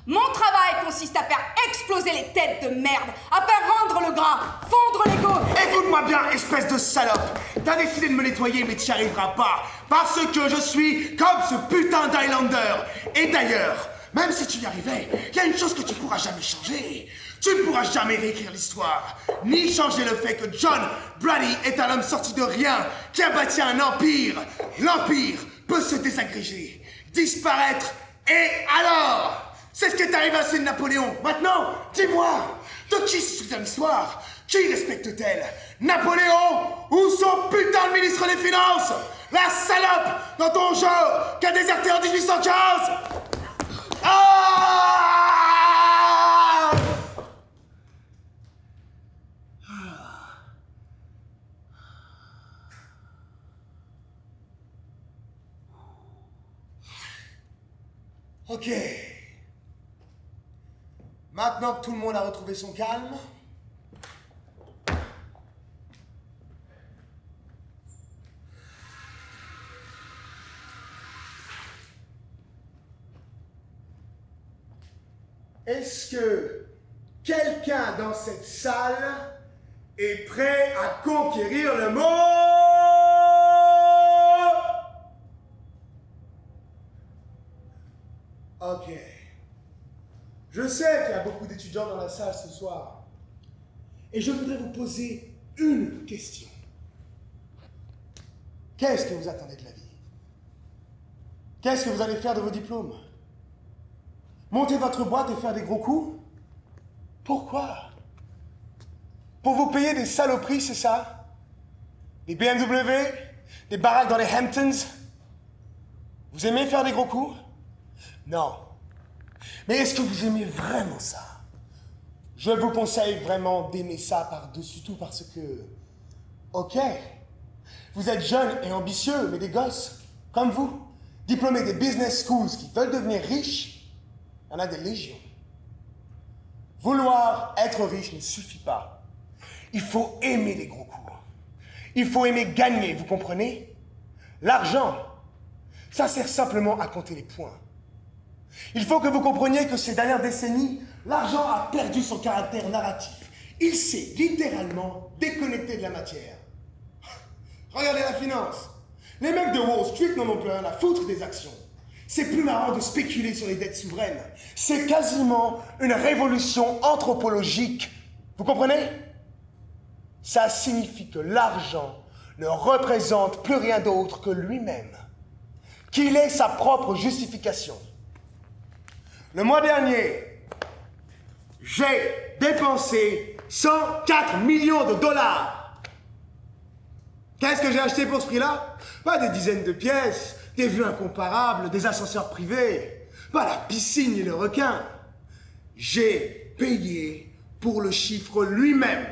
Mon travail consiste à faire exploser les têtes de merde, à faire rendre le gras, fondre l'ego. Écoute-moi bien, espèce de salope. T'as décidé de me nettoyer, mais t'y arriveras pas. Parce que je suis comme ce putain d'Highlander. Et d'ailleurs, même si tu y arrivais, il y a une chose que tu pourras jamais changer. Tu ne pourras jamais réécrire l'histoire, ni changer le fait que John Brady est un homme sorti de rien, qui a bâti un empire. L'empire peut se désagréger, disparaître, et alors? C'est ce qui est arrivé à celle de Napoléon. Maintenant, dis-moi, de qui se souvient l'histoire? Qui respecte-t-elle? Napoléon ou son putain de ministre des Finances? La salope dans ton genre qui a déserté en 1815? Ah! Ok. Maintenant que tout le monde a retrouvé son calme, est-ce que quelqu'un dans cette salle est prêt à conquérir le monde? Ok. Je sais qu'il y a beaucoup d'étudiants dans la salle ce soir. Et je voudrais vous poser une question. Qu'est-ce que vous attendez de la vie? Qu'est-ce que vous allez faire de vos diplômes? Monter votre boîte et faire des gros coups? Pourquoi? Pour vous payer des saloperies, c'est ça? Des BMW? Des baraques dans les Hamptons? Vous aimez faire des gros coups? Non. Mais est-ce que vous aimez vraiment ça? Je vous conseille vraiment d'aimer ça par-dessus tout parce que... Ok, vous êtes jeunes et ambitieux, mais des gosses, comme vous, diplômés des business schools qui veulent devenir riches, il y en a des légions. Vouloir être riche ne suffit pas. Il faut aimer les gros coups. Il faut aimer gagner, vous comprenez? L'argent, ça sert simplement à compter les points. Il faut que vous compreniez que ces dernières décennies, l'argent a perdu son caractère narratif. Il s'est littéralement déconnecté de la matière. Regardez la finance. Les mecs de Wall Street n'en ont plus rien à foutre des actions. C'est plus marrant de spéculer sur les dettes souveraines. C'est quasiment une révolution anthropologique. Vous comprenez? Ça signifie que l'argent ne représente plus rien d'autre que lui-même. Qu'il est sa propre justification. Le mois dernier, j'ai dépensé 104 millions de dollars. Qu'est-ce que j'ai acheté pour ce prix-là? Pas des dizaines de pièces, des vues incomparables, des ascenseurs privés, pas la piscine et le requin. J'ai payé pour le chiffre lui-même.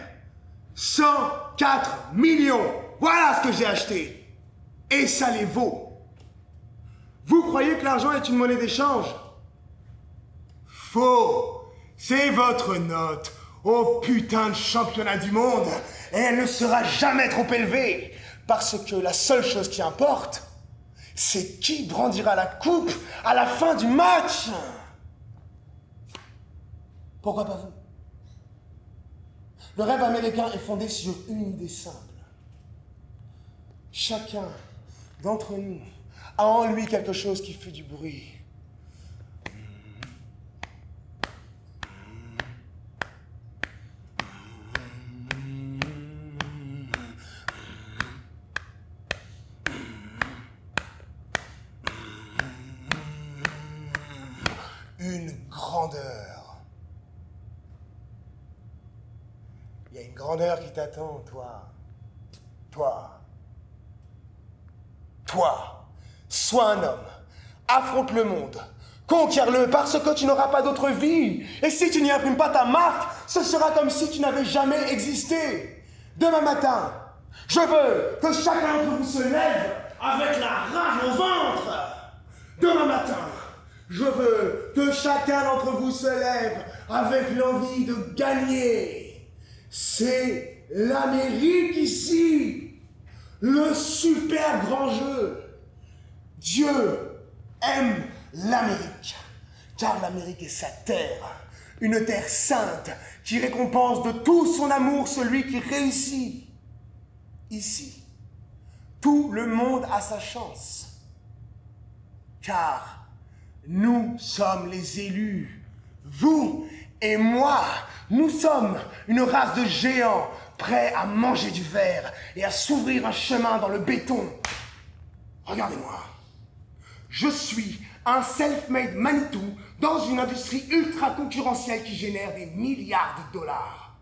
104 millions. Voilà ce que j'ai acheté. Et ça les vaut. Vous croyez que l'argent est une monnaie d'échange? Faux. C'est votre note au putain de championnat du monde. Et elle ne sera jamais trop élevée. Parce que la seule chose qui importe, c'est qui brandira la coupe à la fin du match. Pourquoi pas vous? Le rêve américain est fondé sur une idée simple. Chacun d'entre nous a en lui quelque chose qui fait du bruit. Une grandeur. Il y a une grandeur qui t'attend, toi. Toi. Toi. Sois un homme. Affronte le monde. Conquiers-le parce que tu n'auras pas d'autre vie. Et si tu n'y imprimes pas ta marque, ce sera comme si tu n'avais jamais existé. Demain matin, je veux que chacun d'entre vous se lève avec la rage au ventre. Demain matin, je veux que chacun d'entre vous se lève avec l'envie de gagner. C'est l'Amérique ici. Le super grand jeu. Dieu aime l'Amérique, car l'Amérique est sa terre, une terre sainte qui récompense de tout son amour celui qui réussit. Ici, tout le monde a sa chance, car nous sommes les élus. Vous et moi, nous sommes une race de géants prêts à manger du verre et à s'ouvrir un chemin dans le béton. Regardez-moi. Je suis un self-made Manitou dans une industrie ultra concurrentielle qui génère des milliards de dollars.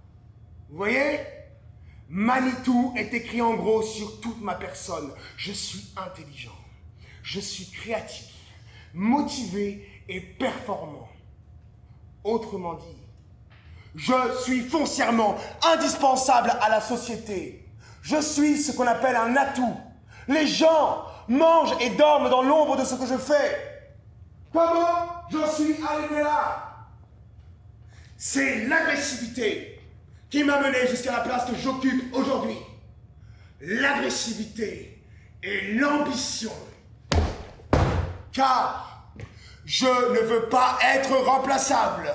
Vous voyez? Manitou est écrit en gros sur toute ma personne. Je suis intelligent. Je suis créatif, motivé et performant. Autrement dit, je suis foncièrement indispensable à la société. Je suis ce qu'on appelle un atout. Les gens mangent et dorment dans l'ombre de ce que je fais. Comment j'en suis arrivé là? C'est l'agressivité qui m'a mené jusqu'à la place que j'occupe aujourd'hui. L'agressivité et l'ambition. Car je ne veux pas être remplaçable.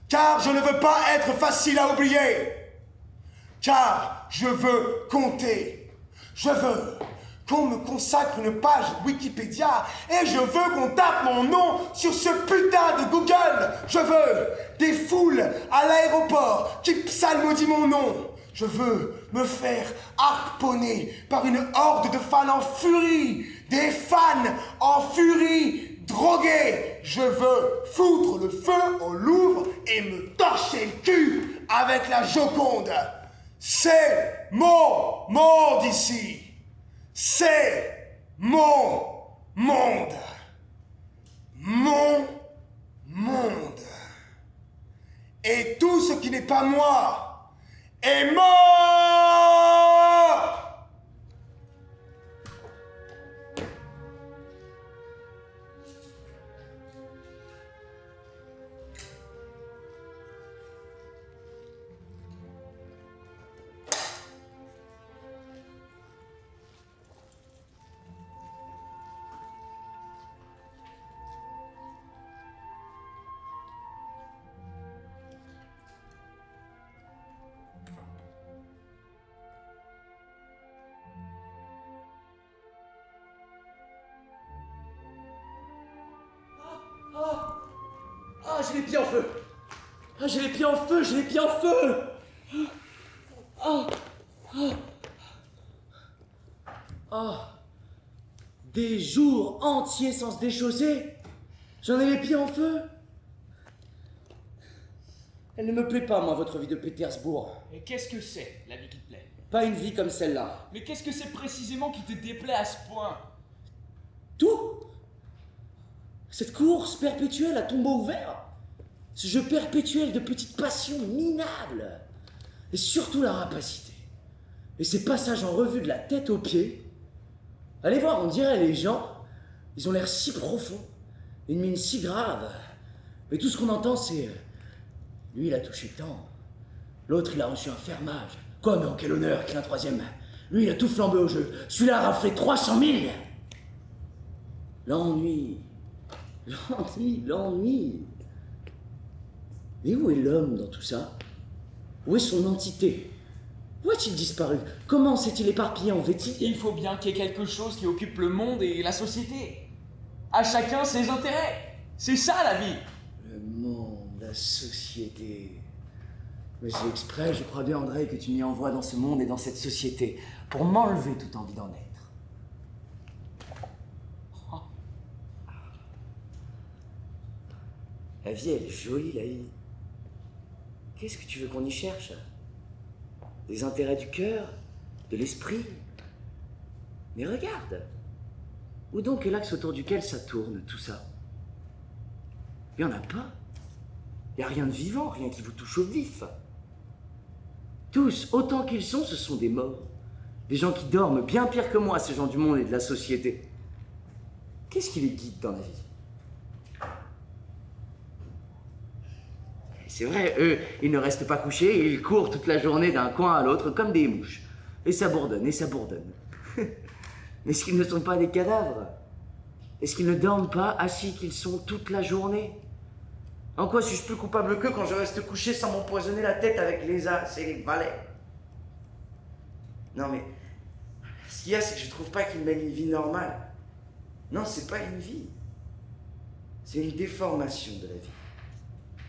Car je ne veux pas être facile à oublier. Car je veux compter. Je veux qu'on me consacre une page Wikipédia et je veux qu'on tape mon nom sur ce putain de Google. Je veux des foules à l'aéroport qui psalmodient mon nom. Je veux me faire harponner par une horde de fans en furie. Des fans en furie drogués. Je veux foutre le feu au Louvre et me torcher le cul avec la Joconde. C'est mon monde ici. C'est mon monde. Mon monde. Et tout ce qui n'est pas moi est mort. Ah, j'ai les pieds en feu! Ah, j'ai les pieds en feu, j'ai les pieds en feu! Des jours entiers sans se déchausser? J'en ai les pieds en feu? Elle ne me plaît pas, moi, votre vie de Pétersbourg. Et qu'est-ce que c'est, la vie qui te plaît? Pas une vie comme celle-là. Mais qu'est-ce que c'est précisément qui te déplaît à ce point? Cette course perpétuelle à tombeau ouvert, ce jeu perpétuel de petites passions minables, et surtout la rapacité, et ces passages en revue de la tête aux pieds. Allez voir, on dirait les gens, ils ont l'air si profonds, une mine si grave, mais tout ce qu'on entend c'est lui il a touché tant, l'autre il a reçu un fermage, quoi mais en quel honneur qu'il y a un troisième, lui il a tout flambé au jeu, celui-là a raflé 300 000. L'ennui. Mais où est l'homme dans tout ça? Où est son entité? Où a-t-il disparu? Comment s'est-il éparpillé en vétille? Il faut bien qu'il y ait quelque chose qui occupe le monde et la société. À chacun ses intérêts. C'est ça la vie. Le monde, la société. Mais c'est exprès, je crois bien, André, que tu m'y envoies dans ce monde et dans cette société pour m'enlever toute envie d'en être. La vie, elle est jolie, la vie. Qu'est-ce que tu veux qu'on y cherche? Des intérêts du cœur, de l'esprit. Mais regarde, où donc est l'axe autour duquel ça tourne, tout ça? Il n'y en a pas. Il n'y a rien de vivant, rien qui vous touche au vif. Tous, autant qu'ils sont, ce sont des morts. Des gens qui dorment bien pire que moi, ces gens du monde et de la société. Qu'est-ce qui les guide dans la vie? C'est vrai, eux, ils ne restent pas couchés, ils courent toute la journée d'un coin à l'autre comme des mouches. Et ça bourdonne, et ça bourdonne. Mais est-ce qu'ils ne sont pas des cadavres? Est-ce qu'ils ne dorment pas assis qu'ils sont toute la journée? En quoi suis-je plus coupable qu'eux quand je reste couché sans m'empoisonner la tête avec les as et les valets? Non mais, ce qu'il y a, c'est que je trouve pas qu'ils mènent une vie normale. Non, c'est pas une vie. C'est une déformation de la vie.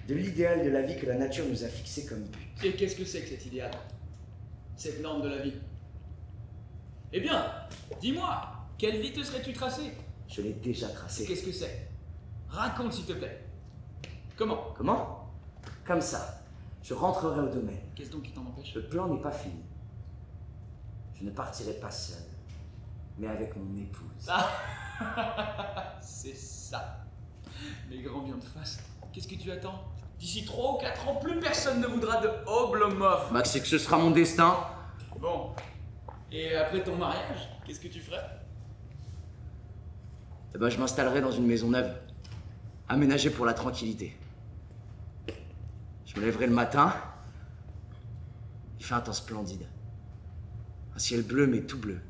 De l'idéal de la vie que la nature nous a fixé comme but. Et qu'est-ce que c'est que cet idéal? Cette norme de la vie? Eh bien, dis-moi, quelle vie te serais-tu tracée? Je l'ai déjà tracée. Qu'est-ce que c'est? Raconte s'il te plaît. Comment? Comment? Comme ça. Je rentrerai au domaine. Qu'est-ce donc qui t'en empêche? Le plan n'est pas fini. Je ne partirai pas seul, mais avec mon épouse. Ah. C'est ça. Mes grands biens de face. Qu'est-ce que tu attends? D'ici 3 ou 4 ans, plus personne ne voudra de Oblomov. Max, c'est que ce sera mon destin. Bon. Et après ton mariage, qu'est-ce que tu ferais? Eh ben, je m'installerai dans une maison neuve, aménagée pour la tranquillité. Je me lèverai le matin. Il fait un temps splendide. Un ciel bleu, mais tout bleu.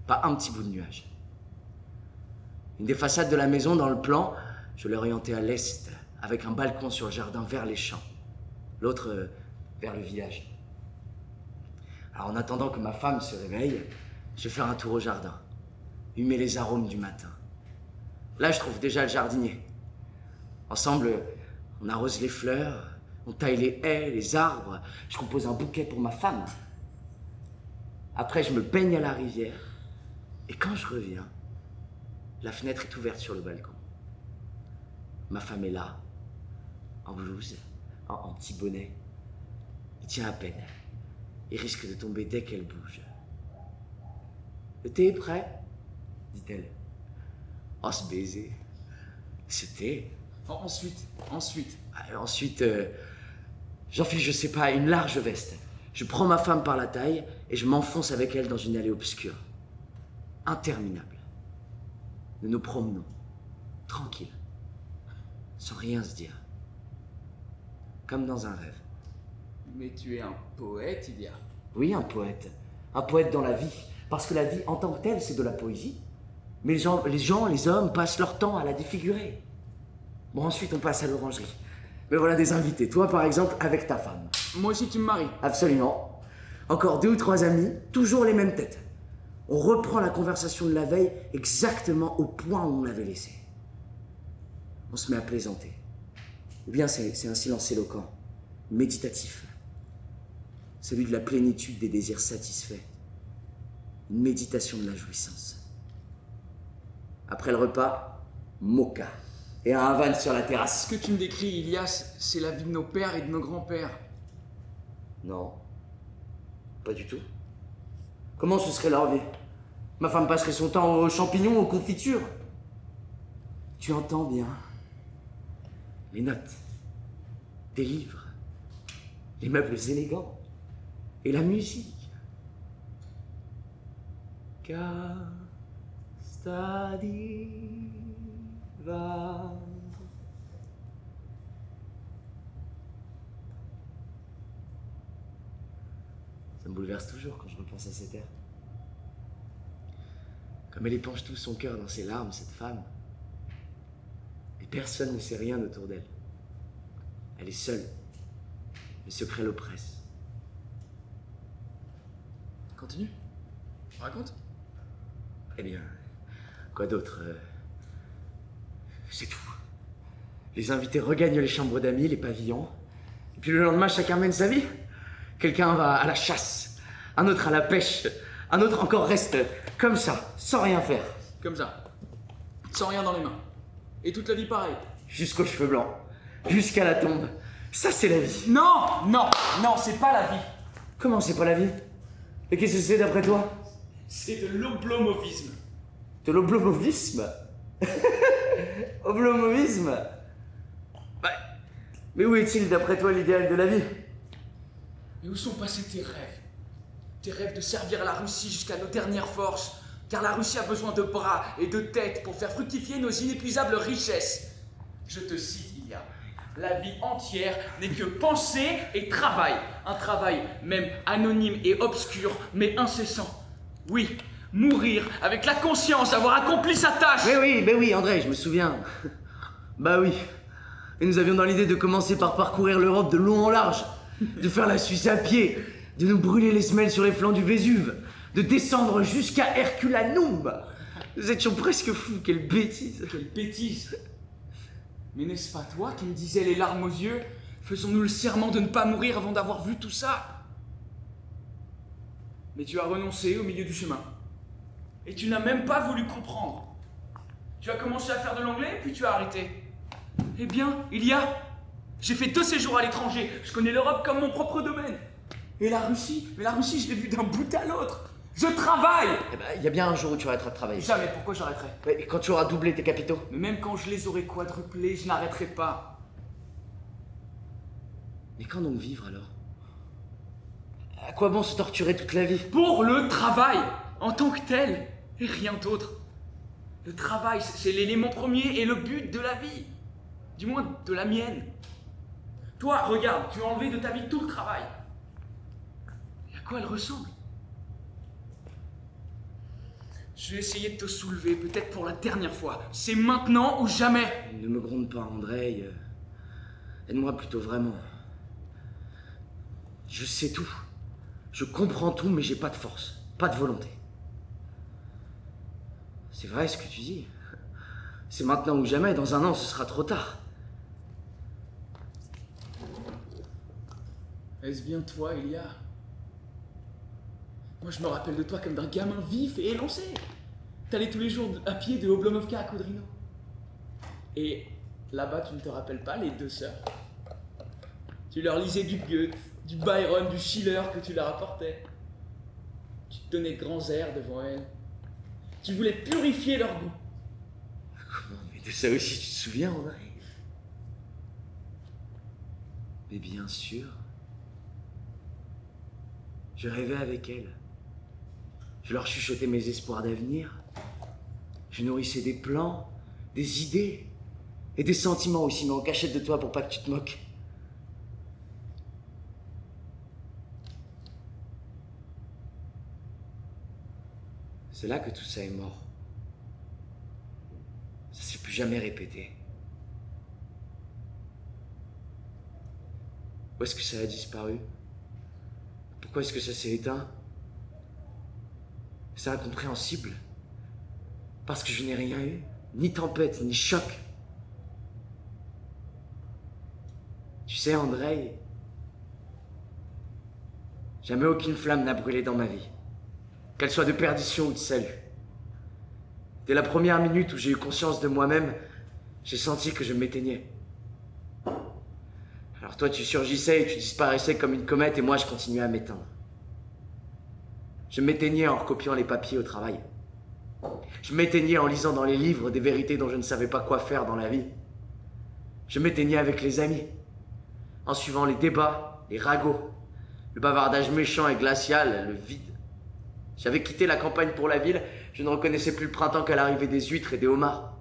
Pas un petit bout de nuage. Une des façades de la maison, dans le plan, je l'ai orientée à l'est, avec un balcon sur le jardin vers les champs. L'autre, vers le village. Alors en attendant que ma femme se réveille, je vais faire un tour au jardin, humer les arômes du matin. Là, je trouve déjà le jardinier. Ensemble, on arrose les fleurs, on taille les haies, les arbres, je compose un bouquet pour ma femme. Après, je me baigne à la rivière, et quand je reviens, la fenêtre est ouverte sur le balcon. Ma femme est là, en blouse, en petit bonnet. Il tient à peine. Il risque de tomber dès qu'elle bouge. Le thé est prêt, dit-elle. Oh, ce baiser. Ce thé. Ensuite. Ensuite, j'enfile, je sais pas, une large veste. Je prends ma femme par la taille et je m'enfonce avec elle dans une allée obscure. Interminable. Nous nous promenons, tranquilles, sans rien se dire. Comme dans un rêve. Mais tu es un poète, Ilia. Oui, un poète. Un poète dans la vie. Parce que la vie, en tant que telle, c'est de la poésie. Mais les hommes passent leur temps à la défigurer. Bon, ensuite, on passe à l'orangerie. Mais voilà des invités. Toi, par exemple, avec ta femme. Moi aussi, tu me maries. Absolument. Encore 2 ou 3 amis, toujours les mêmes têtes. On reprend la conversation de la veille exactement au point où on l'avait laissé. On se met à plaisanter. Ou bien c'est un silence éloquent, méditatif. Celui de la plénitude des désirs satisfaits. Une méditation de la jouissance. Après le repas, mocha. Et un Havane sur la terrasse. Ce que tu me décris, Ilias, c'est la vie de nos pères et de nos grands-pères. Non. Pas du tout. Comment ce serait leur vie? Ma femme passerait son temps aux champignons, aux confitures. Tu entends bien. les notes, des livres, les meubles élégants et la musique. Casta diva. Ça me bouleverse toujours quand je repense à cet air. Comme elle épanche tout son cœur dans ses larmes, cette femme. Et personne ne sait rien autour d'elle. Elle est seule. Le secret l'oppresse. Continue. Raconte. Eh bien, quoi d'autre c'est tout. Les invités regagnent les chambres d'amis, les pavillons. Et puis le lendemain, chacun mène sa vie. Quelqu'un va à la chasse, un autre à la pêche, un autre encore reste comme ça, sans rien faire. Comme ça. Sans rien dans les mains. Et toute la vie pareil. Jusqu'aux cheveux blancs, jusqu'à la tombe. Ça, c'est la vie. Non, non, non, c'est pas la vie. Comment c'est pas la vie? Et qu'est-ce que c'est d'après toi? C'est de l'oblomovisme. De l'oblomovisme? Oblomovisme? Bah, mais où est-il d'après toi l'idéal de la vie? Mais où sont passés tes rêves? Tes rêves de servir la Russie jusqu'à nos dernières forces, car la Russie a besoin de bras et de têtes pour faire fructifier nos inépuisables richesses. Je te cite, Ilia. La vie entière n'est que pensée et travail. Un travail même anonyme et obscur, mais incessant. Oui, mourir avec la conscience d'avoir accompli sa tâche. Mais oui, André, je me souviens. Bah oui. Et nous avions dans l'idée de commencer par parcourir l'Europe de long en large, de faire la Suisse à pied, de nous brûler les semelles sur les flancs du Vésuve, de descendre jusqu'à Herculanum. Nous étions presque fous, quelle bêtise. Quelle bêtise. Mais n'est-ce pas toi qui me disais les larmes aux yeux? Faisons-nous le serment de ne pas mourir avant d'avoir vu tout ça? Mais tu as renoncé au milieu du chemin. Et tu n'as même pas voulu comprendre. Tu as commencé à faire de l'anglais, puis tu as arrêté. Eh bien, j'ai fait 2 séjours à l'étranger. Je connais l'Europe comme mon propre domaine. Et la Russie? Mais la Russie, je l'ai vue d'un bout à l'autre. Je travaille! Eh ben, il y a bien un jour où tu arrêteras de travailler. Jamais, pourquoi j'arrêterai? Et quand tu auras doublé tes capitaux? Mais même quand je les aurai quadruplés, je n'arrêterai pas. Mais quand donc vivre alors? À quoi bon se torturer toute la vie? Pour le travail, en tant que tel, et rien d'autre. Le travail, c'est l'élément premier et le but de la vie. Du moins, de la mienne. Toi, regarde, tu as enlevé de ta vie tout le travail. Et à quoi elle ressemble? Je vais essayer de te soulever, peut-être pour la dernière fois. C'est maintenant ou jamais. Ne me gronde pas, André. Aide-moi plutôt vraiment. Je sais tout. Je comprends tout, mais j'ai pas de force, pas de volonté. C'est vrai ce que tu dis. C'est maintenant ou jamais, dans un an, ce sera trop tard. Est-ce bien toi, Ilia? Moi, je me rappelle de toi comme d'un gamin vif et élancé. T'allais tous les jours à pied de Oblomovka à Kudrino. Et là-bas, tu ne te rappelles pas les 2 sœurs? Tu leur lisais du Goethe, du Byron, du Schiller que tu leur apportais. Tu te donnais de grands airs devant elles. Tu voulais purifier leur goût. Comment? Mais de ça aussi, tu te souviens, André? Mais bien sûr. Je rêvais avec elles. Je leur chuchotais mes espoirs d'avenir. Je nourrissais des plans, des idées et des sentiments aussi, mais en cachette de toi pour pas que tu te moques. C'est là que tout ça est mort. Ça s'est plus jamais répété. Où est-ce que ça a disparu? Pourquoi est-ce que ça s'est éteint? C'est incompréhensible. Parce que je n'ai rien eu. Ni tempête, ni choc. Tu sais, André, jamais aucune flamme n'a brûlé dans ma vie. Qu'elle soit de perdition ou de salut. Dès la première minute où j'ai eu conscience de moi-même, j'ai senti que je m'éteignais. Alors toi, tu surgissais et tu disparaissais comme une comète et moi, je continuais à m'éteindre. Je m'éteignais en recopiant les papiers au travail. Je m'éteignais en lisant dans les livres des vérités dont je ne savais pas quoi faire dans la vie. Je m'éteignais avec les amis, en suivant les débats, les ragots, le bavardage méchant et glacial, le vide. J'avais quitté la campagne pour la ville, je ne reconnaissais plus le printemps qu'à l'arrivée des huîtres et des homards.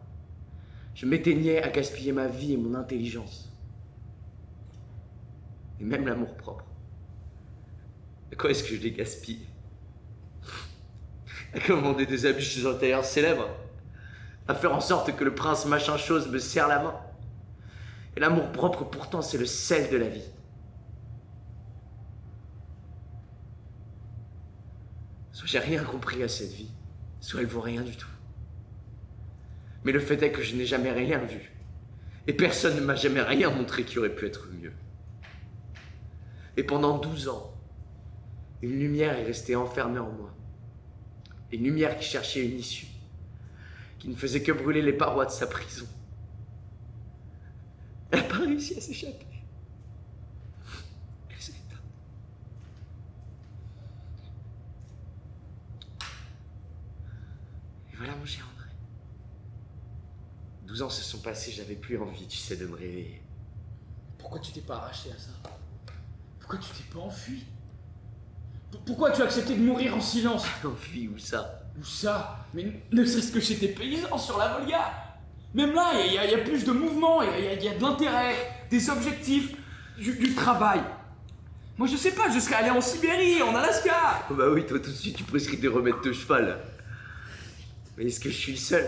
Je m'éteignais à gaspiller ma vie et mon intelligence. Et même l'amour-propre. À quoi est-ce que je les gaspille? À commander des habits chez un tailleur célèbre? À faire en sorte que le prince machin chose me serre la main? Et l'amour-propre, pourtant, c'est le sel de la vie. Soit j'ai rien compris à cette vie, soit elle vaut rien du tout. Mais le fait est que je n'ai jamais rien vu. Et personne ne m'a jamais rien montré qui aurait pu être mieux. Et pendant 12 ans, une lumière est restée enfermée en moi. Une lumière qui cherchait une issue, qui ne faisait que brûler les parois de sa prison. Elle n'a pas réussi à s'échapper. Elle s'est éteinte. Et voilà mon cher André. 12 ans se sont passés, j'avais plus envie, tu sais, de me réveiller. Pourquoi tu t'es pas arraché à ça? Pourquoi tu t'es pas enfui? Pourquoi tu as accepté de mourir en silence? Enfui, où ça? Où ça? Mais ne serait-ce que chez tes paysans sur la Volga. Même là, il y a plus de mouvement, il y a de l'intérêt, des objectifs, du travail. Moi je sais pas, je serais allé en Sibérie, en Alaska. Oh bah oui, toi tout de suite tu prescris des remèdes de cheval. Mais est-ce que je suis le seul?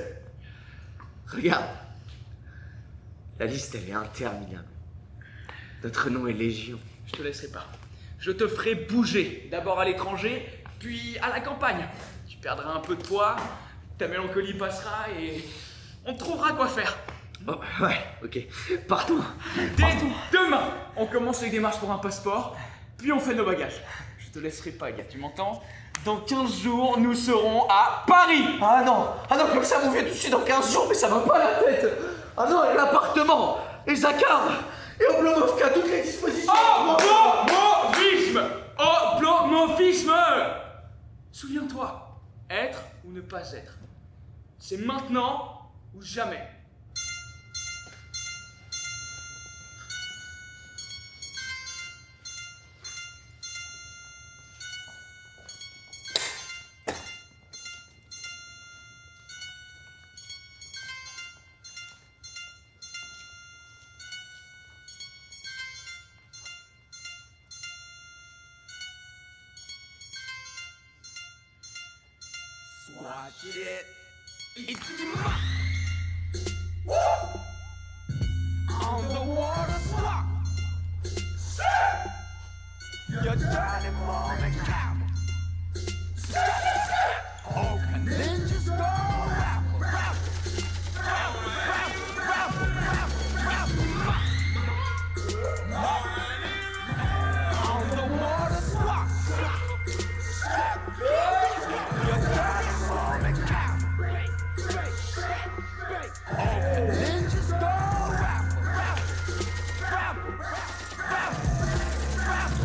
Regarde. La liste elle est interminable. Notre nom est Légion. Je te laisserai pas. Je te ferai bouger. D'abord à l'étranger, puis à la campagne. Tu perdras un peu de poids, ta mélancolie passera et on te trouvera quoi faire. Oh, ouais, ok. Partons. Dès demain, on commence les démarches pour un passeport, puis on fait nos bagages. Je te laisserai pas, gars, tu m'entends? Dans 15 jours, nous serons à Paris. Ah non, comme ça vous vient tout de suite dans 15 jours, mais ça va pas la tête. Ah non, et l'appartement, et Zakar, et Oblomovka, toutes les dispositions. Oblomovisme! Oblomovisme! Souviens-toi, être ou ne pas être. C'est maintenant ou jamais. Watch it. On the water swap. Your dirty morning cow. Open ninjas go rap, rap, rap, rap, rap, rap, rap. On the water swap. Your dirty morning cow. Open ninjas go rap, rap, rap, rap, rap.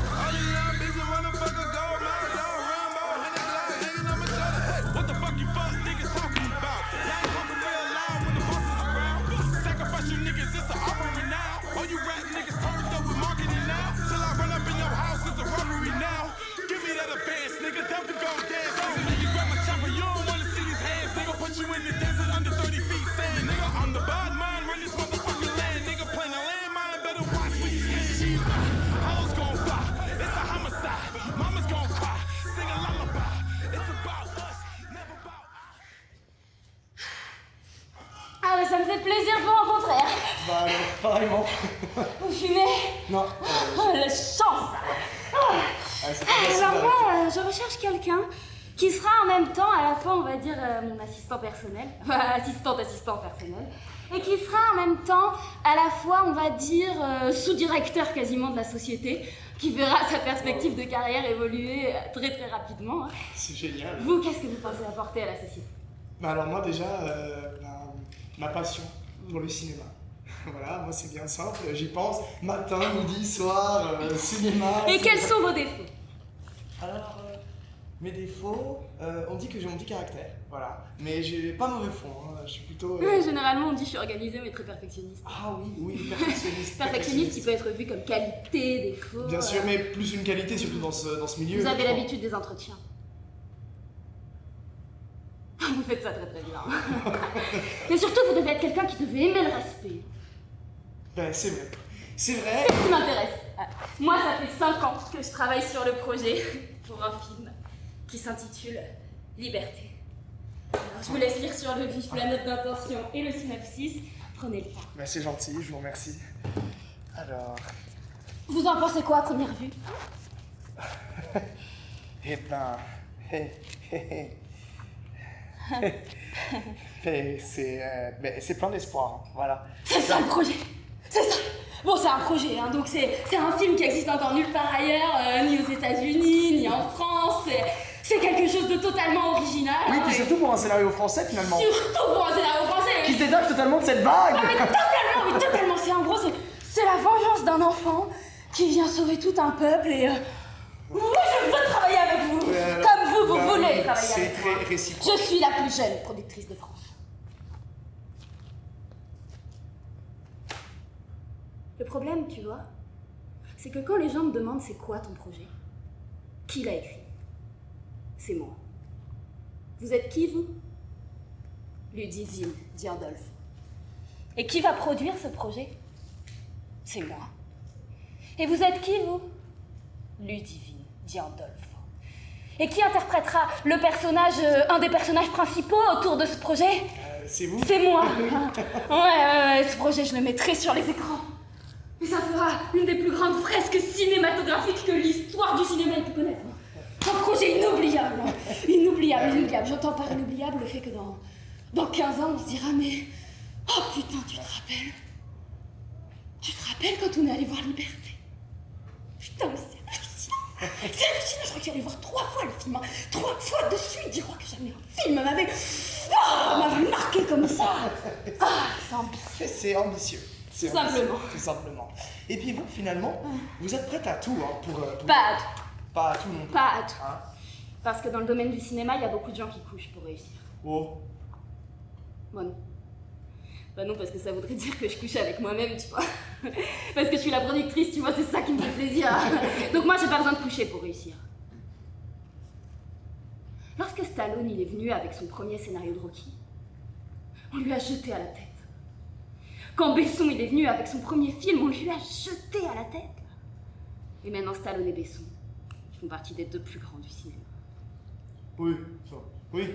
All these young bitches wanna fuck a gold mouth, dog, Rambo, and a Glock hanging on my shoulder. Hey, what the fuck you fuck niggas talking about? Y'all ain't talking real loud when the boss is around. Sacrifice you niggas, it's an offering now. All you rap niggas turned up with marketing now. Till I run up in your house, it's a robbery now. Give me that advance, nigga, dump and go dance. Nigga, grab my chopper, you don't wanna see his hands. Nigga, put you in the desert under 30 feet sand. Nigga, I'm the bad man, run this motherfucking land. Nigga, playing a landmine, better watch what you say. Hoes gon' fly, it's a homicide. Mama's gon' cry, sing a lullaby. It's about us, never about Ah mais ça me fait plaisir de vous rencontrer. Hein. Bah alors, pareillement. Vous fumez? Non. Oh, la chance. Alors moi, je recherche quelqu'un qui sera en même temps à la fois, on va dire, mon assistant personnel, assistant personnel, et qui sera en même temps à la fois, on va dire, sous-directeur quasiment de la société, qui verra sa perspective de carrière évoluer très très rapidement. Hein. C'est génial. Vous, qu'est-ce que vous pensez apporter à la société? Bah alors moi déjà, ma passion pour le cinéma. Voilà, moi c'est bien simple, j'y pense matin, midi, soir, cinéma. Et quels sont vos défauts? Alors, Mes défauts, on dit que j'ai mon petit caractère, voilà. Mais j'ai pas mauvais fond, hein. Je suis plutôt... Ouais, généralement, on dit je suis organisée, mais très perfectionniste. Ah oui, perfectionniste. Perfectionniste qui peut être vu comme qualité, défaut... Bien sûr, mais plus une qualité, surtout dans ce milieu. Vous avez l'habitude des entretiens. Vous faites ça très très bien. Mais surtout, vous devez être quelqu'un qui devait aimer le respect. Ben, c'est vrai. C'est vrai. C'est ce qui m'intéresse. Moi, ça fait 5 ans que je travaille sur le projet pour un film qui s'intitule Liberté. Alors, je vous laisse lire sur le vif la note d'intention et le synopsis. Prenez le temps. Ben, c'est gentil, je vous remercie. Alors... Vous en pensez quoi à première vue? Eh ben... c'est plein d'espoir, hein. Voilà. C'est ça le projet. C'est ça. Bon, c'est un projet, hein, donc c'est un film qui existe encore nulle part ailleurs, ni aux États-Unis, ni en France. C'est quelque chose de totalement original. Oui, hein, puis surtout pour un scénario français finalement. Surtout pour un scénario français. Qui se détache totalement de cette vague. Ah, mais totalement. C'est en gros, c'est la vengeance d'un enfant qui vient sauver tout un peuple et. Moi, je veux travailler avec vous. Comme vous voulez travailler avec moi. C'est très réciproque. Je suis la plus jeune productrice de France. Le problème, tu vois, c'est que quand les gens me demandent c'est quoi ton projet, qui l'a écrit, c'est moi. Vous êtes qui, vous? Ludivine, dit Adolphe. Et qui va produire ce projet? C'est moi. Et vous êtes qui, vous? Ludivine, dit Adolphe. Et qui interprétera le personnage, un des personnages principaux autour de ce projet? C'est vous? C'est moi. Ouais, ce projet, je le mettrai sur les écrans. Et ça fera une des plus grandes fresques cinématographiques que l'histoire du cinéma ait pu connaître. Un projet inoubliable. Inoubliable. J'entends par inoubliable le fait que dans 15 ans, on se dira mais... Oh putain, tu te rappelles? Tu te rappelles quand on est allé voir Liberté? Putain, mais c'est hallucinant. C'est hallucinant, je crois que j'allais voir 3 fois le film. 3 fois de suite, je crois que jamais un film m'avait marqué comme ça. Ah, c'est ambitieux. C'est ambitieux. Tout simplement. Tout simplement. Et puis vous, finalement, vous êtes prête à tout, hein, pour... Pas à tout. Pas à tout non plus. Pas à tout. Hein? Parce que dans le domaine du cinéma, il y a beaucoup de gens qui couchent pour réussir. Oh. Moi non. Bah non, parce que ça voudrait dire que je couche avec moi-même, tu vois. Parce que je suis la productrice, tu vois, c'est ça qui me fait plaisir. Donc moi, j'ai pas besoin de coucher pour réussir. Lorsque Stallone, il est venu avec son premier scénario de Rocky, on lui a jeté à la tête. Quand Besson, il est venu avec son premier film, on lui a jeté à la tête. Et maintenant, Stallone et Besson, ils font partie des 2 plus grands du cinéma. Oui, ça. Oui.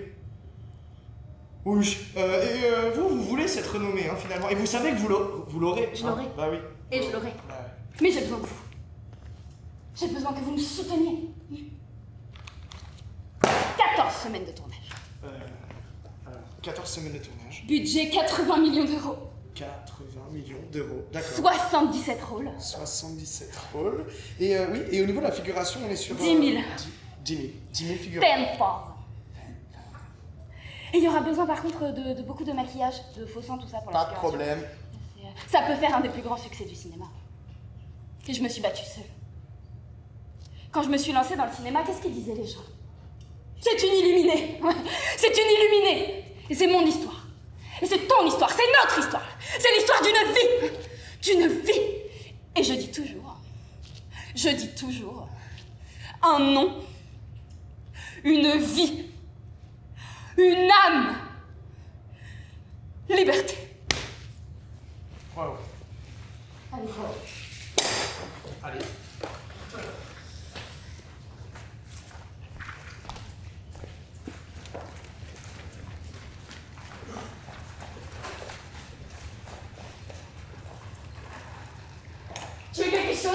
Oui. Et vous voulez cette renommée, hein, finalement. Et vous savez que vous l'aurez. Je l'aurai. Bah oui. Et je l'aurai. Mais j'ai besoin de vous. J'ai besoin que vous me souteniez. 14 semaines de tournage. 14 semaines de tournage. Budget 80 millions d'euros. 80 millions d'euros, d'accord. 77 rôles. 77 rôles. Et oui, et au niveau de la figuration, on est sur... 10 000. 10 000 figurants. 10,000. Et il y aura besoin par contre de beaucoup de maquillage, de faux sang, tout ça pour la Pas de figuration. problème. Ça peut faire un des plus grands succès du cinéma. Et je me suis battue seule. Quand je me suis lancée dans le cinéma, qu'est-ce qu'ils disaient les gens? C'est une illuminée. Ouais, c'est une illuminée. Et c'est mon histoire. Et c'est ton histoire, c'est notre histoire. C'est l'histoire d'une vie. D'une vie. Et je dis toujours, un nom, une vie, une âme, liberté. Wow. Allez. Allez. Tu veux quelque chose?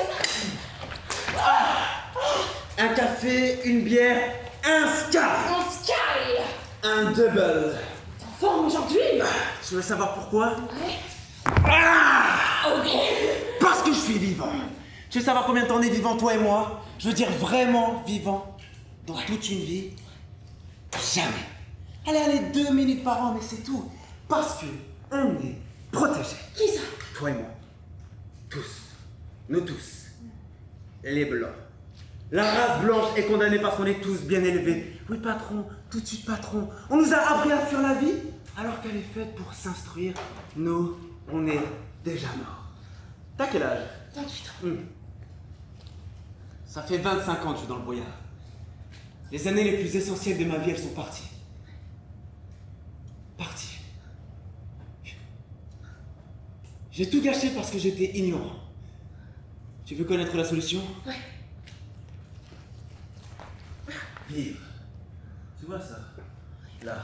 Un café, une bière, un Sky. Un Sky. Un double. T'es en forme aujourd'hui? Tu veux savoir pourquoi? Ouais. Ok. Parce que je suis vivant. Tu veux savoir combien de temps on est vivant, toi et moi? Je veux dire vraiment vivant. Dans toute une vie. Jamais. Allez, 2 minutes par an, mais c'est tout. Parce que on est protégés. Qui ça? Toi et moi. Tous. Nous tous. Les blancs. La race blanche est condamnée parce qu'on est tous bien élevés. Oui, patron, tout de suite, patron. On nous a appris à fuir la vie alors qu'elle est faite pour s'instruire. Nous, on est déjà morts. T'as quel âge? 28 ans. Ça fait 25 ans que je suis dans le brouillard. Les années les plus essentielles de ma vie, elles sont parties. Parties. J'ai tout gâché parce que j'étais ignorant. Tu veux connaître la solution? Ouais. Vivre. Tu vois ça? Là.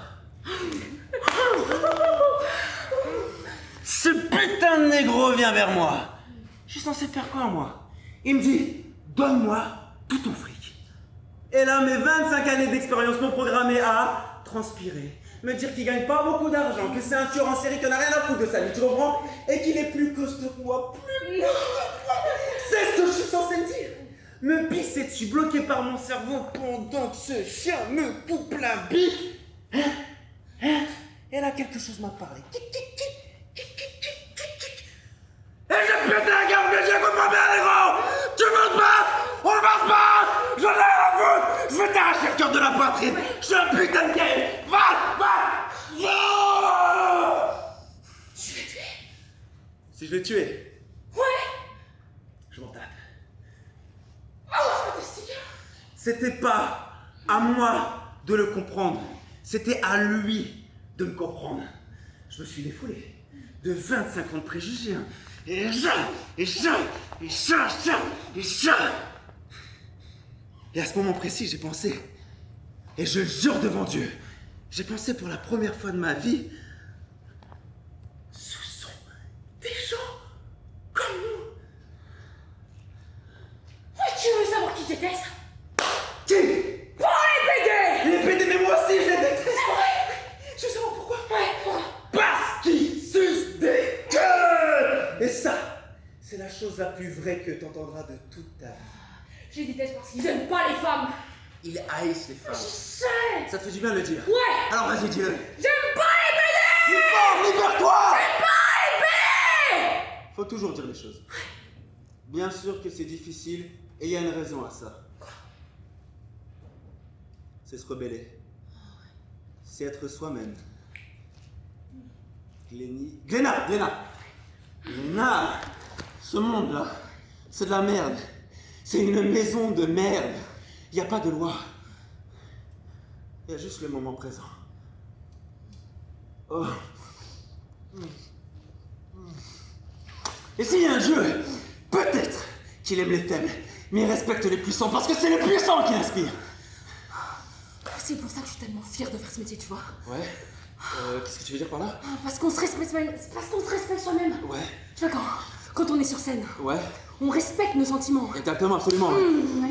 Ce putain de négro vient vers moi. Je suis censé faire quoi, moi? Il me dit, donne-moi tout ton fric. Et là, mes 25 années d'expérience m'ont programmé à transpirer. Me dire qu'il gagne pas beaucoup d'argent, que c'est un tueur en série qui en a rien à foutre de sa vie, tu comprends? Et qu'il est plus costaud que moi, plus... C'est ce que je suis censé me dire. Me pisser dessus, bloqué par mon cerveau pendant que ce chien me coupe la bite. Et là, quelque chose m'a parlé. Et j'ai pété un garde de Dieu contre ma mère, les gros! Tu veux te battre? On va se battre! J'en ai rien à foutre! Je vais t'arracher le cœur de la poitrine! Je suis un putain de gay! Va! Tu l'as tué? Si je l'ai tué, Ouais. je m'en tape. Oh, fantastique. C'était pas à moi de le comprendre. C'était à lui de me comprendre. Je me suis défoulé de 25 ans de préjugés. Hein. Et à ce moment précis, j'ai pensé, et je jure devant Dieu, j'ai pensé pour la première fois de ma vie, ce sont des gens comme nous. Ouais, tu veux savoir qui déteste? Qui? Pas les PD! Les PD, mais moi aussi, je les déteste. C'est vrai! Je sais pas pourquoi. Ouais, pourquoi? Parce qu'ils sucent des gueules. Et ça, c'est la chose la plus vraie que t'entendras de toute ta vie. Je les déteste parce qu'ils aiment pas les femmes. Ils haïssent les femmes. Je sais. Ça te fait du bien de le dire? Ouais. Alors vas-y, dis-le. J'aime pas les PD! Plus fort, libère-toi! J'aime pas les PD! Faut toujours dire les choses. Bien sûr que c'est difficile et il y a une raison à ça. C'est se rebeller. C'est être soi-même. Glénat, ce monde-là, c'est de la merde. C'est une maison de merde. Il n'y a pas de loi. Il y a juste le moment présent. Oh. Et s'il y a un jeu, peut-être qu'il aime les faibles, mais il respecte les puissants parce que c'est les puissants qui l'inspirent. C'est pour ça que je suis tellement fière de faire ce métier, tu vois. Ouais. Qu'est-ce que tu veux dire par là? Parce qu'on se respecte soi-même. Ouais. Tu vois, quand on est sur scène, Ouais. on respecte nos sentiments. Exactement, absolument. Et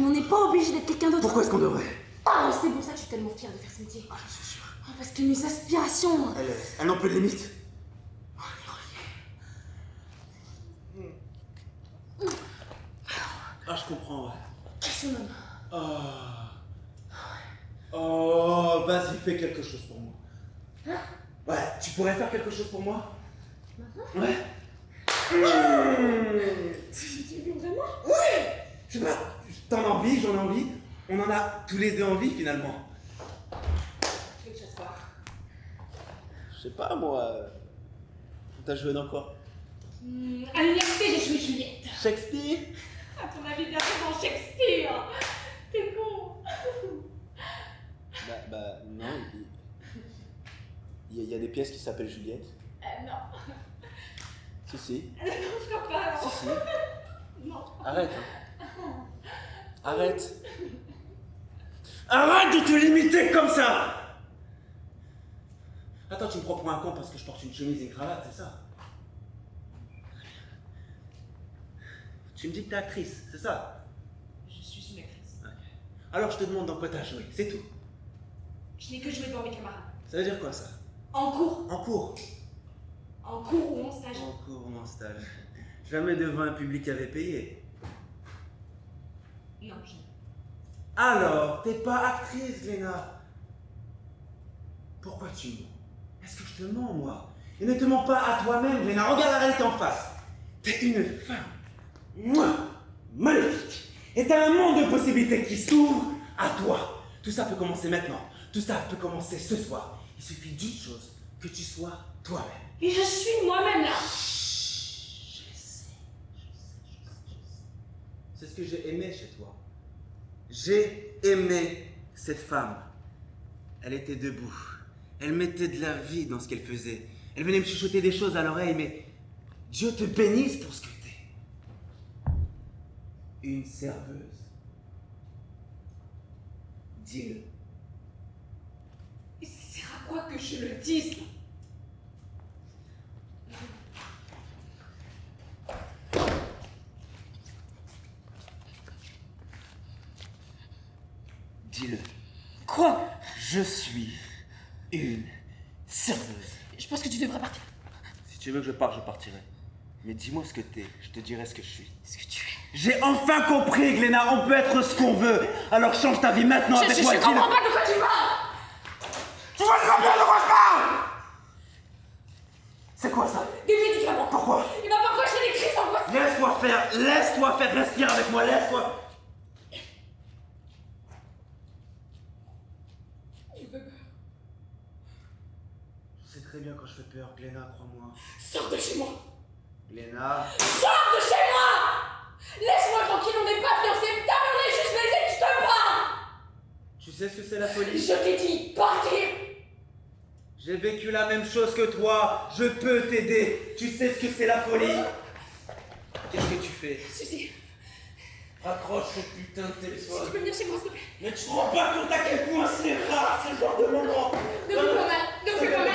on n'est pas obligé d'être quelqu'un d'autre. Pourquoi est-ce qu'on devrait? Ah, c'est pour ça que je suis tellement fière de faire ce métier. Ah, je suis sûr. Parce que mes aspirations... Elles n'ont plus de limite. Ah, je comprends, ouais. Qu'est-ce que Oh, vas-y, fais quelque chose pour moi. Ouais, tu pourrais faire quelque chose pour moi? Ouais. Tu veux vraiment? Ouais. Je sais pas, t'en as envie, j'en ai envie. On en a tous les deux envie, finalement. Tu veux que je fasse quoi? Je sais pas, moi... T'as joué dans quoi? À l'université, j'ai joué Juliette. Shakespeare? À ton avis, bien sûr, dans Shakespeare. T'es con. Bah, non. Il y a des pièces qui s'appellent Juliette. Non. Si. Non, je crois pas, alors. Si. Non. Arrête. Hein. Arrête. Arrête de te limiter comme ça! Attends, tu me prends pour un con parce que je porte une chemise et une cravate, c'est ça? Tu me dis que t'es actrice, c'est ça? Je suis une actrice. Okay. Alors je te demande dans quoi t'as joué, c'est tout. Je n'ai que joué devant mes camarades. Ça veut dire quoi ça? En cours. En cours? En cours ou en stage. En cours ou en stage. Jamais devant un public qui avait payé. Non, jamais. Alors, t'es pas actrice, Glénat. Pourquoi tu mens? Est-ce que je te mens, moi? Et ne te mens pas à toi-même, Glénat. Regarde la réalité en face. T'es une femme. Moi, maléfique. Et t'as un monde de possibilités qui s'ouvre à toi. Tout ça peut commencer maintenant. Tout ça peut commencer ce soir. Il suffit d'une chose, que tu sois toi-même. Et je suis moi-même là. C'est ce que j'ai aimé chez toi. J'ai aimé cette femme. Elle était debout. Elle mettait de la vie dans ce qu'elle faisait. Elle venait me chuchoter des choses à l'oreille, mais Dieu te bénisse pour ce que t'es. Une serveuse. Dis-le. Et ça sert à quoi que je le dise là? Dis-le. Quoi? Je suis une serveuse. Je pense que tu devrais partir. Si tu veux que je parte, je partirai. Mais dis-moi ce que t'es, je te dirai ce que je suis. Ce que tu es. J'ai enfin compris, Gléna, on peut être ce qu'on veut. Alors change ta vie maintenant avec moi. Je comprends pas de quoi tu parles. Tu vois très bien de quoi je parle. C'est quoi ça? Des médicaments. Pourquoi? Il m'a parfois j'ai des crises d'angoisse. Laisse-toi faire, respire avec moi, laisse-toi. Je sais très bien quand je fais peur, Gléna, crois-moi. Sors de chez moi. Gléna. Sors de chez moi. Laisse-moi tranquille, on n'est pas fiancés. Putain, mais on est juste baisés, je te parle. Tu sais ce que c'est la folie? Je t'ai dit, partir. J'ai vécu la même chose que toi. Je peux t'aider. Tu sais ce que c'est la folie? Qu'est-ce que tu fais? Suzy. Raccroche ce putain de téléphone. Tu peux venir chez moi, s'il te plaît? Mais tu te rends pas compte à quel point c'est rare ce genre de moment. Ne fais pas mal. Ne fais pas mal.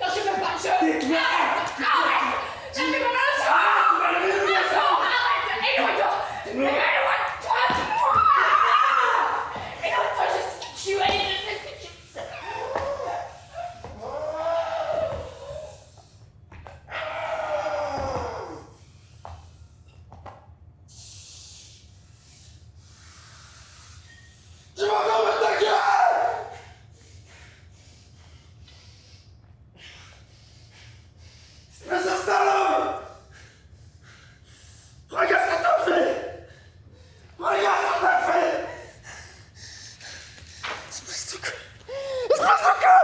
Non, je veux pas. Tais-toi. Arrête. Ne fais pas mal. Arrête. Éloigne-toi. Éloigne-toi de moi. Éloigne-toi, je sais ce que tu es. Je sais ce que tu fais. Tu vas fermer ta gueule! Espèce de salope! Regarde ce que t'as fait! Regarde ce que t'as fait! Espèce de con! Espèce de con!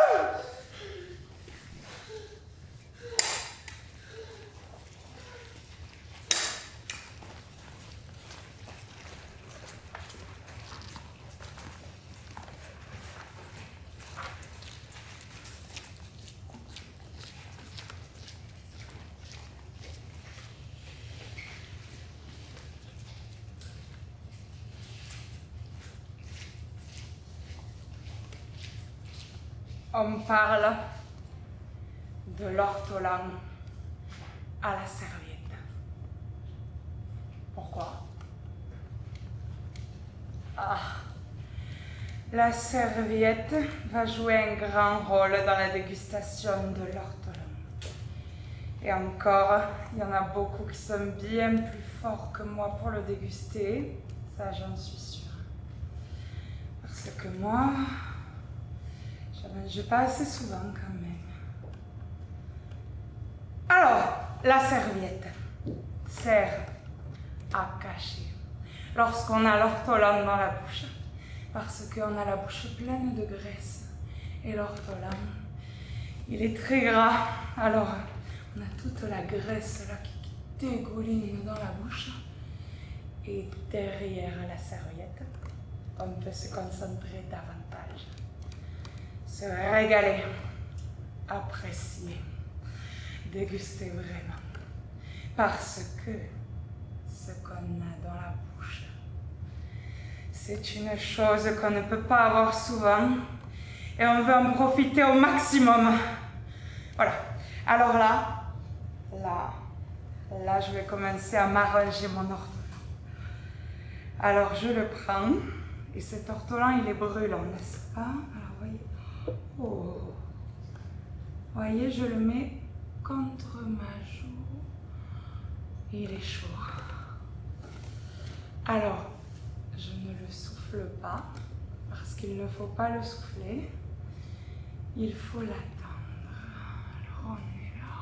On parle de l'ortolan à la serviette. Pourquoi? Ah, la serviette va jouer un grand rôle dans la dégustation de l'ortolan. Et encore, il y en a beaucoup qui sont bien plus forts que moi pour le déguster, ça j'en suis sûre. Parce que moi, je ne mange pas assez souvent quand même. Alors, la serviette sert à cacher lorsqu'on a l'ortolan dans la bouche, parce qu'on a la bouche pleine de graisse. Et l'ortolan, il est très gras, alors on a toute la graisse là qui dégouline dans la bouche. Et derrière la serviette, on peut se concentrer davantage, se régaler, apprécier, déguster vraiment. Parce que ce qu'on a dans la bouche, c'est une chose qu'on ne peut pas avoir souvent et on veut en profiter au maximum. Voilà. Alors là, je vais commencer à m'arranger mon ortolan. Alors je le prends et cet ortolan il est brûlant, n'est-ce pas? Alors voyez, oh, voyez, je le mets contre ma joue. Il est chaud. Alors, je ne le souffle pas parce qu'il ne faut pas le souffler. Il faut l'attendre. Alors on est là.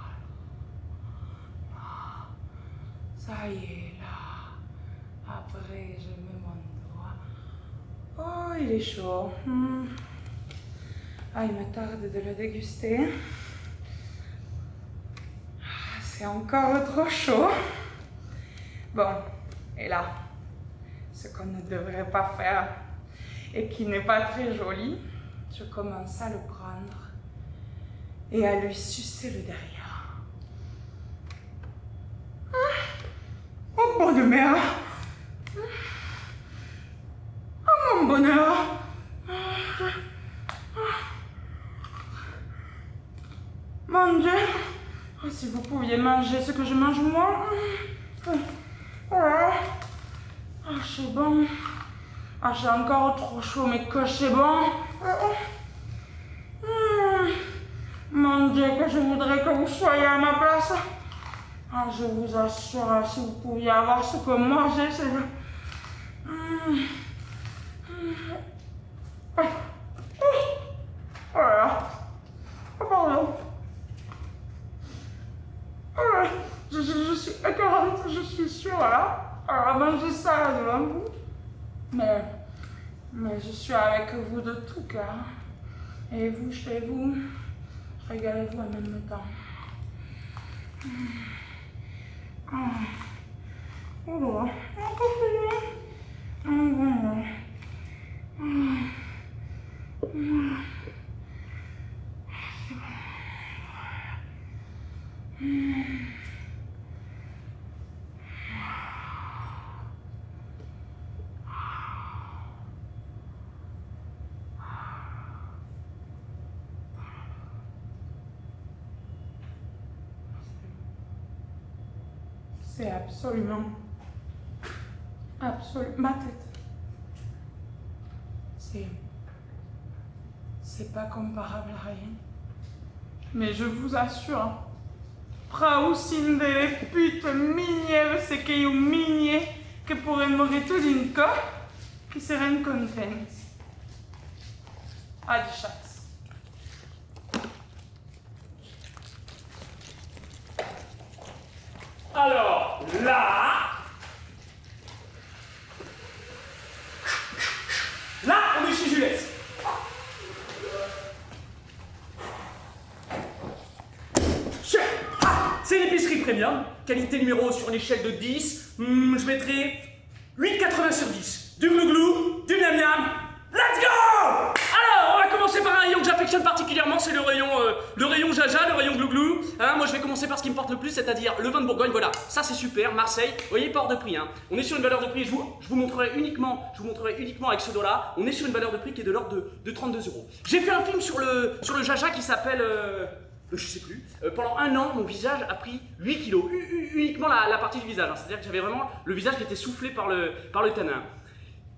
Ça y est, là. Après, je il est chaud. Ah, il me tarde de le déguster. C'est encore trop chaud. Bon, et là, ce qu'on ne devrait pas faire et qui n'est pas très joli, je commence à le prendre et à lui sucer le derrière. Oh, bonne mère! Oh, mon bonheur! Mon Dieu! Oh, si vous pouviez manger ce que je mange moi. Ah, c'est bon. Ah, j'ai encore trop chaud, mais que c'est bon. Mon Dieu, que je voudrais que vous soyez à ma place. Ah, je vous assure, si vous pouviez avoir ce que moi j'ai, c'est... Voilà. Oh, pardon. Je suis écœurante, je suis sûre, voilà. Alors, mangez ça là devant vous. Mais je suis avec vous de tout cœur. Et vous, chez vous, régalez-vous en même temps. Oh, c'est absolument ma tête. C'est pas comparable à rien. Mais je vous assure, prausindele pute minieve se que eu minie que pourrait mourir tout d'une cop qui seraient contentes. À du chat. Alors, là, on est chez Juliette. C'est une épicerie premium, qualité numéro sur une échelle de 10, je mettrai 8,80 sur 10. Du glouglou, du miam miam, let's go! Alors, on va commencer par un rayon que j'affectionne particulièrement, c'est le rayon jaja, le rayon glouglou. Hein, moi je vais commencer par ce qui me porte le plus, c'est-à-dire le vin de Bourgogne, voilà, ça c'est super, Marseille, vous voyez, pas hors de prix. Hein. On est sur une valeur de prix, je vous montrerai uniquement avec ce dos-là, on est sur une valeur de prix qui est de l'ordre de 32 €. J'ai fait un film sur le jaja qui s'appelle... je sais plus. Pendant un an, mon visage a pris 8 kilos. Uniquement la partie du visage. Hein. C'est-à-dire que j'avais vraiment le visage qui était soufflé par le tanin.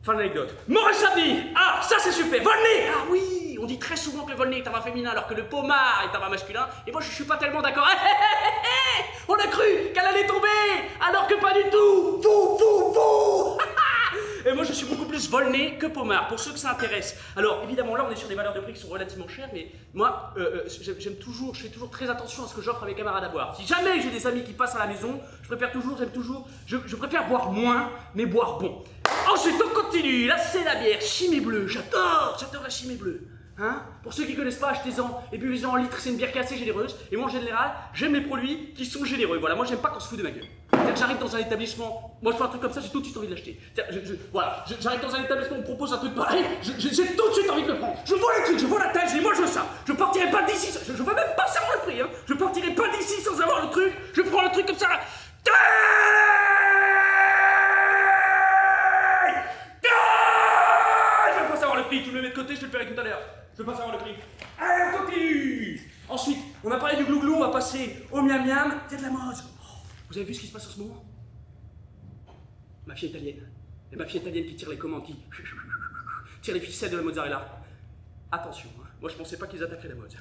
Fin de l'anecdote. Maurice Chabny! Ah, ça c'est super! Volney! Ah oui! On dit très souvent que le Volney est un vin féminin alors que le Pommard est un vin masculin. Et moi je suis pas tellement d'accord. On a cru qu'elle allait tomber! Alors que pas du tout! Fou! Et moi je suis beaucoup plus Volney que Pommard, pour ceux que ça intéresse. Alors évidemment là on est sur des valeurs de prix qui sont relativement chères, mais moi je fais toujours très attention à ce que j'offre à mes camarades à boire. Si jamais j'ai des amis qui passent à la maison, je préfère boire moins, mais boire bon. Ensuite on continue, là c'est la bière Chimay Bleue, j'adore la Chimay Bleue. Hein? Pour ceux qui connaissent pas, achetez-en et buvez-en en litres, c'est une bière qui est assez généreuse. Et moi en général, j'aime les produits qui sont généreux. Voilà, moi j'aime pas qu'on se fout de ma gueule. C'est-à-dire que j'arrive dans un établissement, moi je fais un truc comme ça, j'ai tout de suite envie de l'acheter. J'arrive dans un établissement, on me propose un truc pareil, j'ai tout de suite envie de le prendre. Je vois le truc, je vois la taille, je dis moi je veux ça. Je partirai pas d'ici, je veux même pas savoir le prix. Hein. Je partirai pas d'ici sans avoir le truc, je prends le truc comme ça là. Je veux pas savoir le prix, tu me le mets de côté, je te le paierai tout à l'heure. Je veux pas savoir le prix. Allez, on continue. Ensuite, on a parlé du glouglou, on va passer au miam miam. Il y a de la mode. Oh, vous avez vu ce qui se passe en ce moment? Ma fille italienne. Et ma fille italienne qui tire les commandes, qui tire les ficelles de la mozzarella. Attention, hein. Moi je pensais pas qu'ils attaqueraient la mode.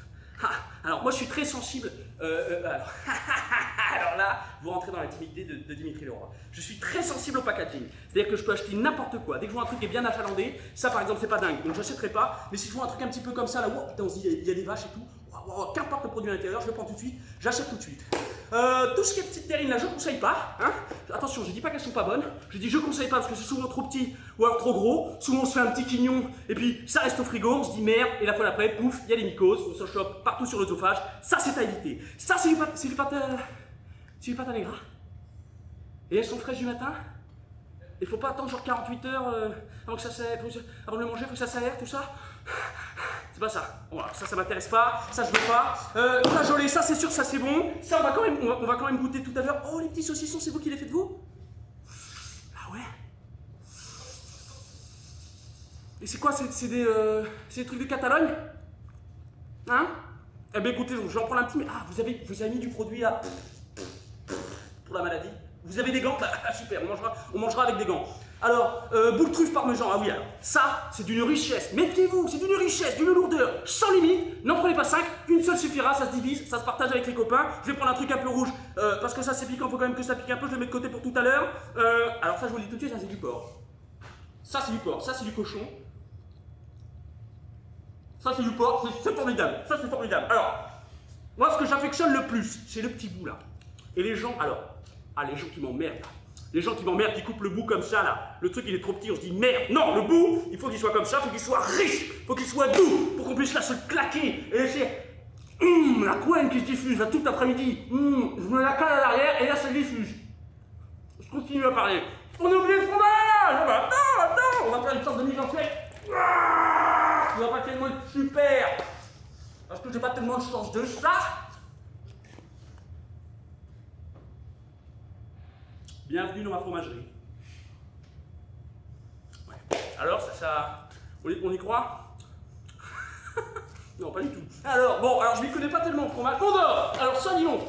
Alors moi je suis très sensible. Alors là, vous rentrez dans l'intimité de Dimitri Leroy. Je suis très sensible au packaging. C'est-à-dire que je peux acheter n'importe quoi. Dès que je vois un truc qui est bien achalandé, ça par exemple c'est pas dingue, donc j'achèterai pas. Mais si je vois un truc un petit peu comme ça, là, wow, putain, on se dit il y a des vaches et tout, waouh, Qu'importe le produit à l'intérieur, je le prends tout de suite, j'achète tout de suite. Tout ce qui est petite terrine là, je conseille pas. Hein. Attention, je dis pas qu'elles sont pas bonnes, je dis je conseille pas parce que c'est souvent trop petit ou alors trop gros. Souvent on se fait un petit quignon et puis ça reste au frigo, on se dit merde, et la fois d'après, pouf, il y a des mycoses, on se chope partout sur l'œsophage. Ça c'est à éviter. Ça c'est du pâte à gras. Et elles sont fraîches du matin. Il faut pas attendre genre 48 heures avant de le manger, faut que ça s'aère, tout ça. C'est pas ça. Voilà, ça m'intéresse pas, ça je veux pas. Flageolet, ça c'est sûr, ça c'est bon. Ça on va quand même goûter tout à l'heure. Oh les petits saucissons, c'est vous qui les faites vous? Ah ouais. Et c'est quoi, c'est des trucs de Catalogne? Hein? Eh ben écoutez, j'en prends un petit, mais ah vous avez mis du produit à pour la maladie. Vous avez des gants? Bah, super, on mangera avec des gants. Alors, boule truffe parmesan, ah oui, alors, ça, c'est d'une richesse. Méfiez-vous, c'est d'une richesse, d'une lourdeur, sans limite. N'en prenez pas 5, une seule suffira, ça se divise, ça se partage avec les copains. Je vais prendre un truc un peu rouge, parce que ça c'est piquant, faut quand même que ça pique un peu, je le mets de côté pour tout à l'heure. Alors ça, je vous le dis tout de suite, ça c'est du porc. Ça c'est du porc, ça c'est du cochon. Ça c'est du porc, c'est formidable, ça c'est formidable. Alors, moi ce que j'affectionne le plus, c'est le petit bout là. Et les gens, les gens qui m'emmerdent, les gens qui m'emmerdent, qui coupent le bout comme ça là, le truc il est trop petit, on se dit merde, non, le bout, il faut qu'il soit comme ça, il faut qu'il soit riche, il faut qu'il soit doux, pour qu'on puisse là se claquer et laisser la couenne qui se diffuse là tout l'après-midi, je me la cale à l'arrière et là ça diffuse. Je continue à parler. On a oublié le fromage. Attends, on va faire une sorte de mise en scène. Il va pas tellement être super, parce que j'ai pas tellement de chance de ça. Bienvenue dans ma fromagerie. Ouais. Alors, on y croit? Non, pas du tout. Alors, je m'y connais pas tellement en fromage. Bon, alors ça, dis donc,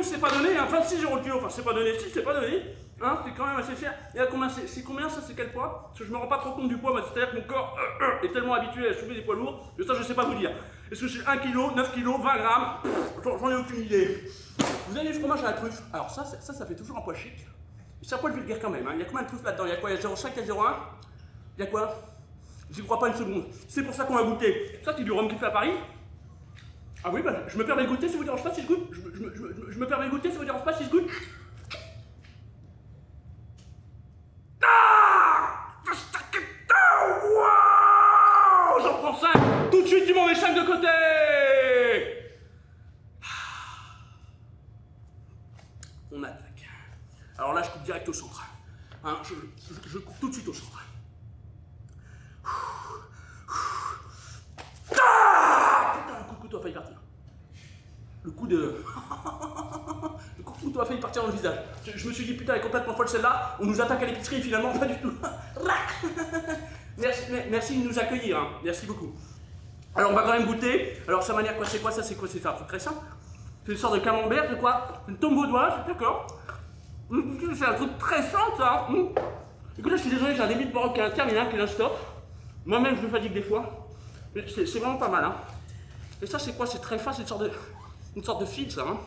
c'est pas donné, hein, 26 € le kilo. Enfin, c'est pas donné, si, c'est pas donné. Hein, c'est quand même assez cher. Et à combien c'est combien ça, c'est quel poids? Parce que je me rends pas trop compte du poids, c'est-à-dire que mon corps est tellement habitué à soulever des poids lourds, que ça, je sais pas vous dire. Est-ce que c'est 1 kg, 9 kg, 20 grammes? J'en ai aucune idée. Vous avez du fromage à la truffe. Alors ça fait toujours un poids chic. C'est un poil vulgaire quand même. Hein. Il y a combien de truffes là-dedans? Il y a quoi? Il y a 0,5, il y a 0,1? Il y a quoi? J'y crois pas une seconde. C'est pour ça qu'on va goûter. Ça, c'est du rhum qui fait à Paris? Ah oui, bah, je me permets de goûter, ça vous dérange pas si je goûte? Je me permets de goûter, ça vous dérange pas si je goûte? Wow! J'en prends 5! Tout de suite, tu m'en mets 5 de côté! On attaque. Alors là, je coupe direct au centre. Hein, je coupe tout de suite au centre. Putain, le coup de couteau a failli partir. Le coup de couteau a failli partir dans le visage. Je me suis dit, putain, elle est complètement folle celle-là. On nous attaque à l'épicerie et finalement, pas du tout. Merci de nous accueillir. Hein. Merci beaucoup. Alors, on va quand même goûter. Alors, sa manière, quoi, c'est quoi ça? C'est quoi? C'est un truc très simple. C'est une sorte de camembert, c'est quoi? Une tombe vaudoise, d'accord? C'est un truc très simple, ça. Écoute, là, je suis désolé, j'ai un débit de baroque terminal qui est non-stop. Moi-même, je me fatigue des fois. Mais c'est vraiment pas mal, hein. Et ça, c'est quoi? C'est très fin, c'est une sorte de fil, ça, hein.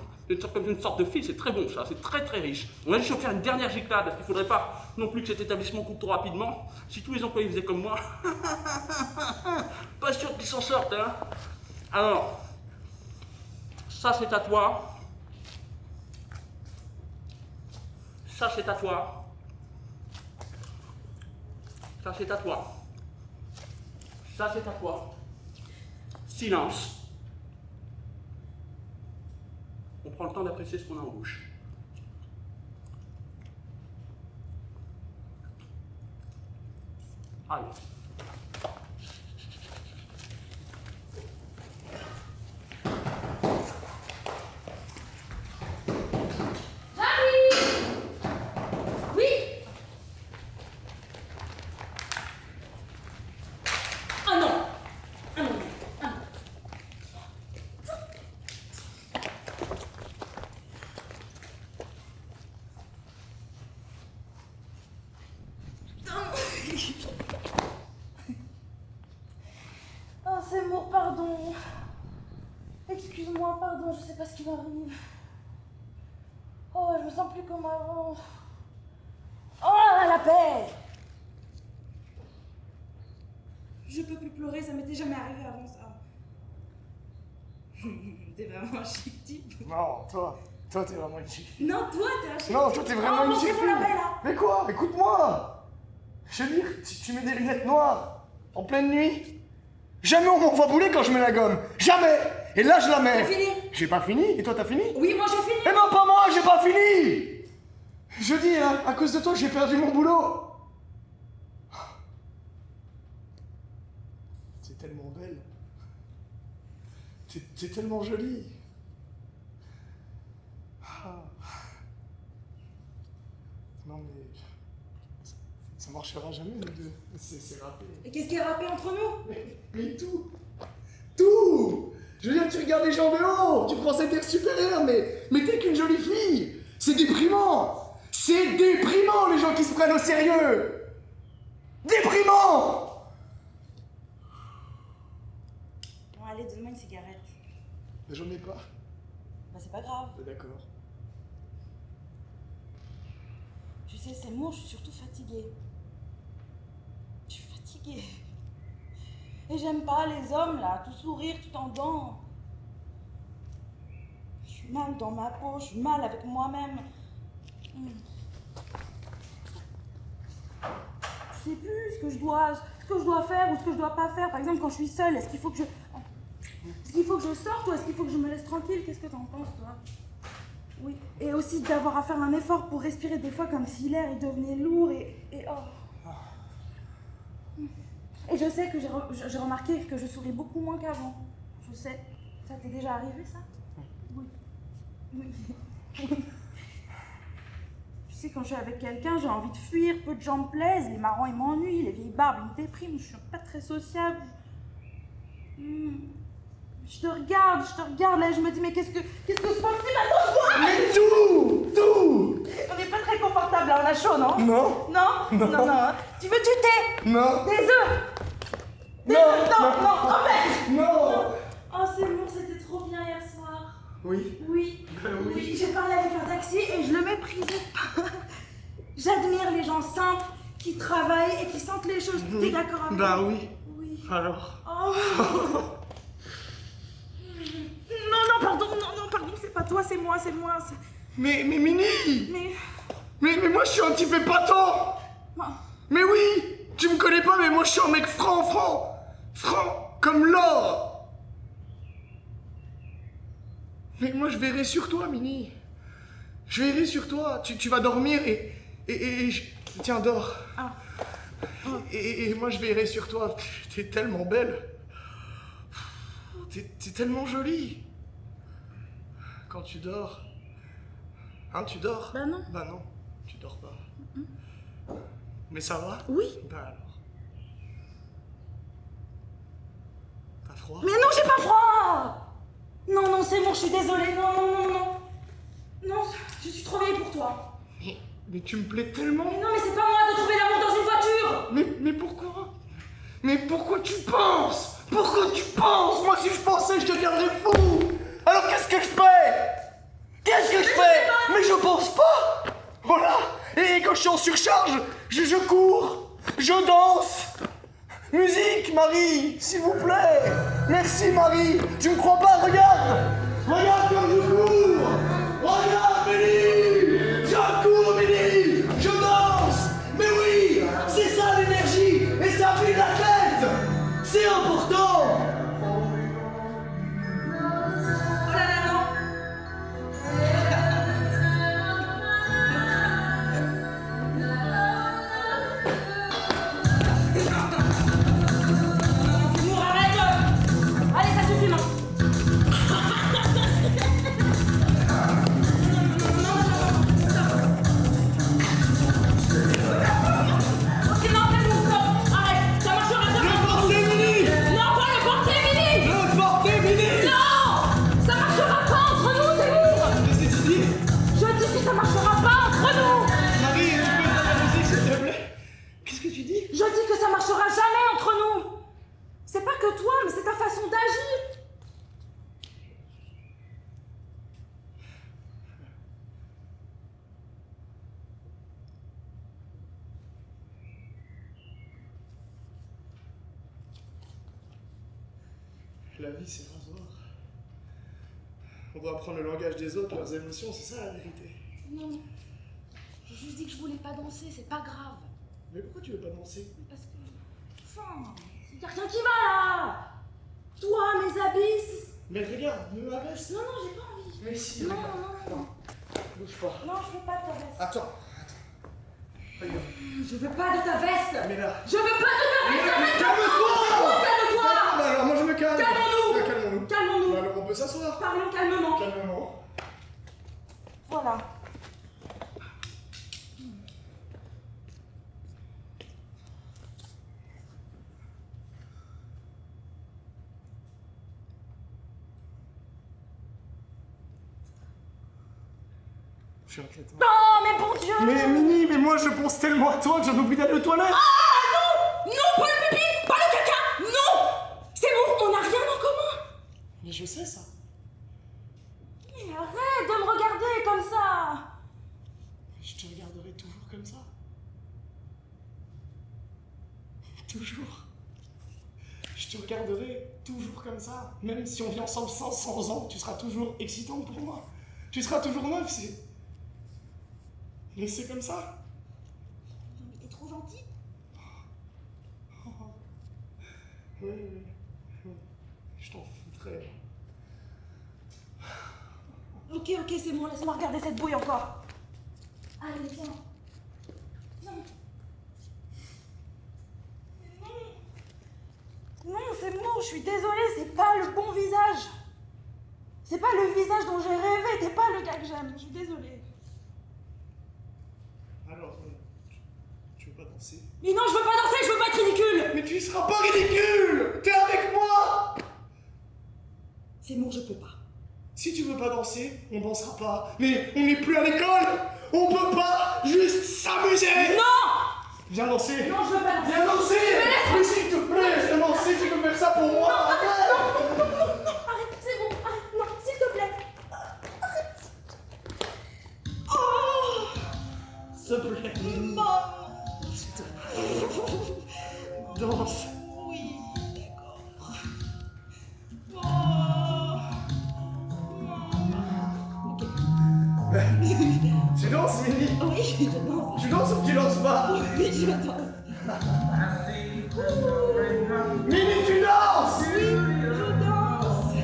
Comme une sorte de fil, c'est très bon, ça. C'est très, très riche. On a juste faire une dernière giclade, parce qu'il faudrait pas non plus que cet établissement coupe trop rapidement. Si tous les employés faisaient comme moi, pas sûr qu'ils s'en sortent, hein. Alors, ça, c'est à toi. Ça, c'est à toi. Ça, c'est à toi. Ça, c'est à toi. Silence. On prend le temps d'apprécier ce qu'on a en bouche. Allez. Oh, Seymour, pardon. Excuse-moi, pardon, je sais pas ce qui m'arrive. Oh, je me sens plus comme avant. Oh, la paix! Je peux plus pleurer, ça m'était jamais arrivé avant ça. T'es vraiment un chic type. Non, toi t'es vraiment une chic fille. Non, toi, t'es un chic Non, type. toi t'es vraiment Oh, une chic c'est fille. bon, la belle, là. Mais quoi? Écoute-moi. Je veux dire, si tu mets des lunettes noires en pleine nuit, jamais on m'envoie bouler quand je mets la gomme. Jamais. Et là, je la mets. T'as fini? J'ai pas fini. Et toi, t'as fini? Oui, moi, j'ai fini. Eh non, pas moi, j'ai pas fini. Je dis, hein, à cause de toi, j'ai perdu mon boulot. C'est tellement belle. C'est tellement joli. Ah. Non mais... Ça marchera jamais, nous deux. C'est râpé. Et qu'est-ce qui est râpé entre nous? Mais tout. Tout. Je veux dire, tu regardes les gens de haut, tu prends cet air supérieur, mais t'es qu'une jolie fille. C'est déprimant. C'est déprimant, les gens qui se prennent au sérieux. Déprimant. Bon, allez, donne-moi une cigarette. Mais j'en ai pas. Bah, c'est pas grave. D'accord. Tu sais, c'est moi, je suis surtout fatiguée. Je suis fatiguée. Et j'aime pas les hommes, là, tout sourire, tout en dents. Je suis mal dans ma peau, je suis mal avec moi-même. Je sais plus ce que je dois faire ou ce que je dois pas faire. Par exemple, quand je suis seule, est-ce qu'il faut que je sorte ou est-ce qu'il faut que je me laisse tranquille? Qu'est-ce que t'en penses, toi? Oui, et aussi d'avoir à faire un effort pour respirer des fois comme si l'air il devenait lourd et oh. Et je sais que j'ai remarqué que je souris beaucoup moins qu'avant. Je sais. Ça t'est déjà arrivé, ça? Oui. Oui. Oui. Tu sais, quand je suis avec quelqu'un, j'ai envie de fuir, peu de gens me plaisent, les marrons ils m'ennuient, les vieilles barbes ils me dépriment, je suis pas très sociable. Je te regarde, là, je me dis, mais qu'est-ce que se passe-t-il maintenant? Mais tout. On n'est pas très confortable là, on a chaud, non? Non. Non. Tu veux du thé? Non. Des œufs? Non, Non. Oh, c'est lourd, c'était trop bien hier soir. Oui. Oui. J'ai parlé avec un taxi et je le méprisais pas. J'admire les gens simples qui travaillent et qui sentent les choses. T'es d'accord avec moi? Bah oui. Oui. Alors. Oh. Non, pardon, c'est pas toi, c'est moi. Mais Minnie. Mais moi je suis un type épatant. Mais oui. Tu me connais pas, mais moi je suis un mec franc, comme l'or. Mais moi je verrai sur toi, Minnie. Je verrai sur toi. Tu vas dormir et tiens, dors. Et moi je verrai sur toi. T'es tellement belle. T'es tellement jolie. Quand tu dors. Hein, tu dors? Bah non. Bah non, tu dors pas. Mais ça va? Oui. Bah alors. T'as froid? Mais non, j'ai pas froid. Non, c'est bon, je suis désolée. Non, je suis trop vieille pour toi. Mais tu me plais tellement. Mais non, mais c'est pas moi de trouver l'amour dans une voiture. Mais pourquoi? Mais pourquoi tu penses? Pourquoi tu penses? Moi si je pensais je deviendrais fou. Alors qu'est-ce que je fais? Mais je pense pas. Voilà. Et quand je suis en surcharge, je cours, je danse. Musique, Marie, s'il vous plaît. Merci, Marie. Tu me crois pas? Regarde comme je cours. Regarde, Mélie. Je cours, Mélie. Je danse. Mais oui, c'est ça l'énergie. Et ça vide la tête. C'est important. Oh là là, non. Allez, ça suffit maintenant. Ok, non, c'est bon, stop. Arrête, ça marchera jamais. Le porter, Minnie. Non, pas le porter, Minnie. Le porter, Minnie. Non, ça marchera pas entre nous, c'est lourd. Qu'est-ce que tu dis? Je dis que ça marchera pas entre nous. Marie, tu peux mettre la musique, s'il te plaît? Qu'est-ce que tu dis? Je dis que ça marchera jamais entre nous. C'est pas que toi, mais c'est ta façon d'agir. La vie, c'est rasoir. On doit apprendre le langage des autres, leurs émotions, c'est ça la vérité. Non, j'ai juste dit que je voulais pas danser, c'est pas grave. Mais pourquoi tu veux pas danser? Parce que... Enfin, y'a rien qui va là. Toi, mes habits... Mais regarde, ne ma veste. Non, non, j'ai pas envie. Mais si, non, regarde. non, non. Bouge pas. Non, je veux pas de ta veste. Attends. Regarde. Je veux pas de ta veste. Mais là. Je veux pas de ta veste. Mais calme-toi. Calme-toi. Bah alors moi je me calme. Calmons-nous. Ouais, calmons-nous. Calmons-nous. Bah alors on peut s'asseoir. Parlons calmement. Calmement. Voilà. Je suis inquiète. Oh, mais bon Dieu. Mais Mini, mais moi je pense tellement à toi que j'en oublie d'aller aux toilettes. Ah non. Non, pas le pipi, pas le caca. Non. C'est bon, on n'a rien en commun. Mais je sais ça. Mais arrête de me regarder comme ça. Je te regarderai toujours comme ça. Toujours. Je te regarderai toujours comme ça. Même si on vit ensemble 500 ans, tu seras toujours excitante pour moi. Tu seras toujours neuf, c'est... Mais c'est comme ça. Non mais t'es trop gentil. Oui, oui, oui. Je t'en foutrais. Ok, c'est bon, laisse-moi regarder cette bouille encore. Allez, viens. Viens. Non, c'est bon, je suis désolée, c'est pas le bon visage. C'est pas le visage dont j'ai rêvé, t'es pas le gars que j'aime, je suis désolée. Alors, tu veux pas danser? Mais non, je veux pas danser, je veux pas être ridicule. Mais tu seras pas ridicule. T'es avec moi. C'est bon, je peux pas. Si tu veux pas danser, on dansera pas. Mais on n'est plus à l'école. On peut pas juste s'amuser. Non. Viens danser. Non, je veux pas danser. Viens danser. Mais s'il te plaît, viens danser, tu peux faire ça pour moi. Non, arrête, c'est bon, arrête, non, s'il te plaît. Arrête. Oh. S'il te plaît. Non. S'il te plaît. Danse. Oui, d'accord. Tu danses, Mini? Oui, je danse. Tu danses ou tu danses pas? Oui, je danse. Mini, tu danses? Oui, je danse.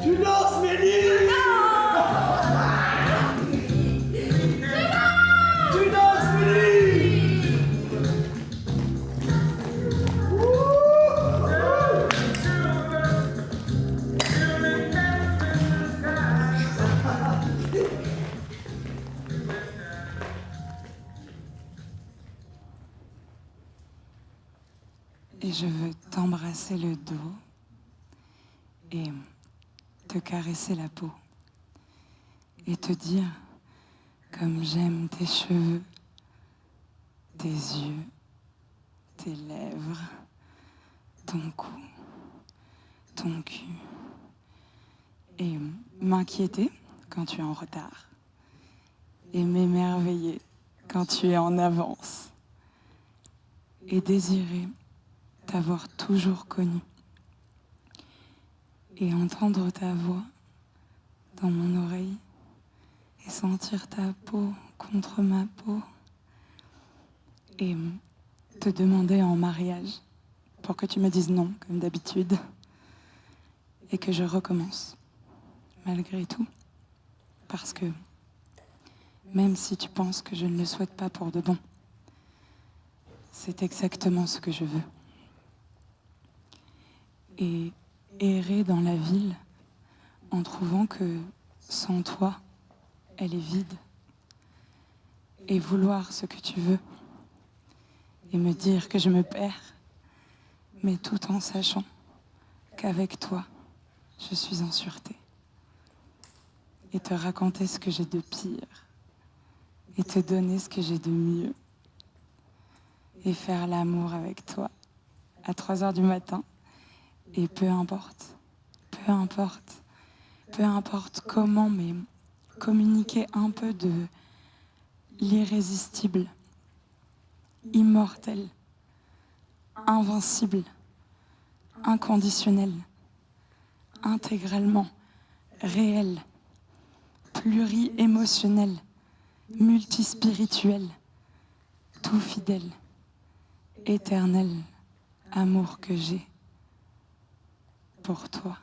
Tu danses, Mini? Tu danses, Mini? Et je veux t'embrasser le dos et te caresser la peau et te dire comme j'aime tes cheveux, tes yeux, tes lèvres, ton cou, ton cul et m'inquiéter quand tu es en retard et m'émerveiller quand tu es en avance et désirer t'avoir toujours connu et entendre ta voix dans mon oreille et sentir ta peau contre ma peau et te demander en mariage pour que tu me dises non comme d'habitude et que je recommence malgré tout parce que même si tu penses que je ne le souhaite pas pour de bon, c'est exactement ce que je veux. Et errer dans la ville en trouvant que sans toi, elle est vide. Et vouloir ce que tu veux. Et me dire que je me perds, mais tout en sachant qu'avec toi, je suis en sûreté. Et te raconter ce que j'ai de pire. Et te donner ce que j'ai de mieux. Et faire l'amour avec toi à 3h du matin. Et peu importe comment, mais communiquer un peu de l'irrésistible, immortel, invincible, inconditionnel, intégralement, réel, pluri-émotionnel, multispirituel, tout fidèle, éternel amour que j'ai pour toi.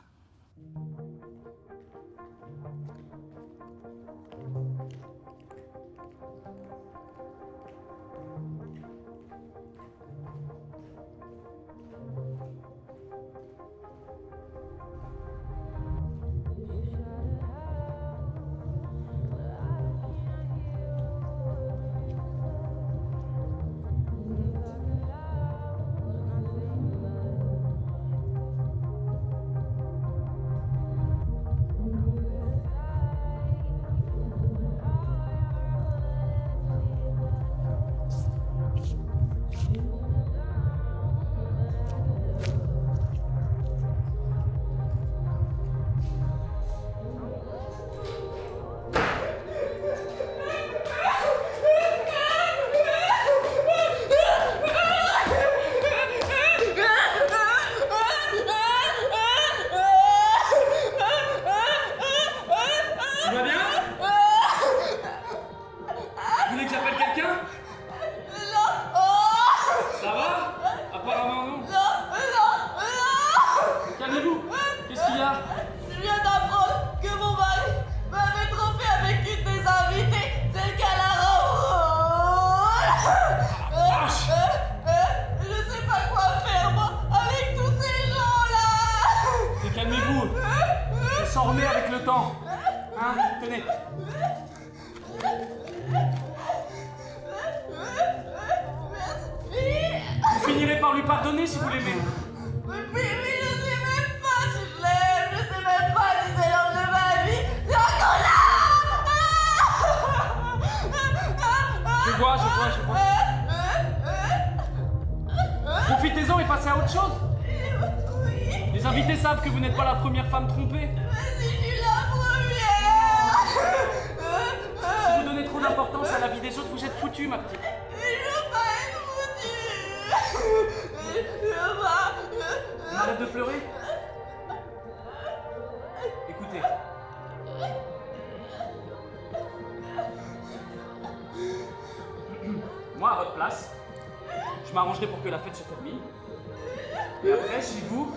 Profitez-en et passez à autre chose. Les invités savent que vous n'êtes pas la première femme trompée. Si vous donnez trop d'importance à la vie des autres, vous êtes foutus, ma petite. On arrête de pleurer. Écoutez. Moi, à votre place, je m'arrangerai pour que la fête se termine. Et après, si vous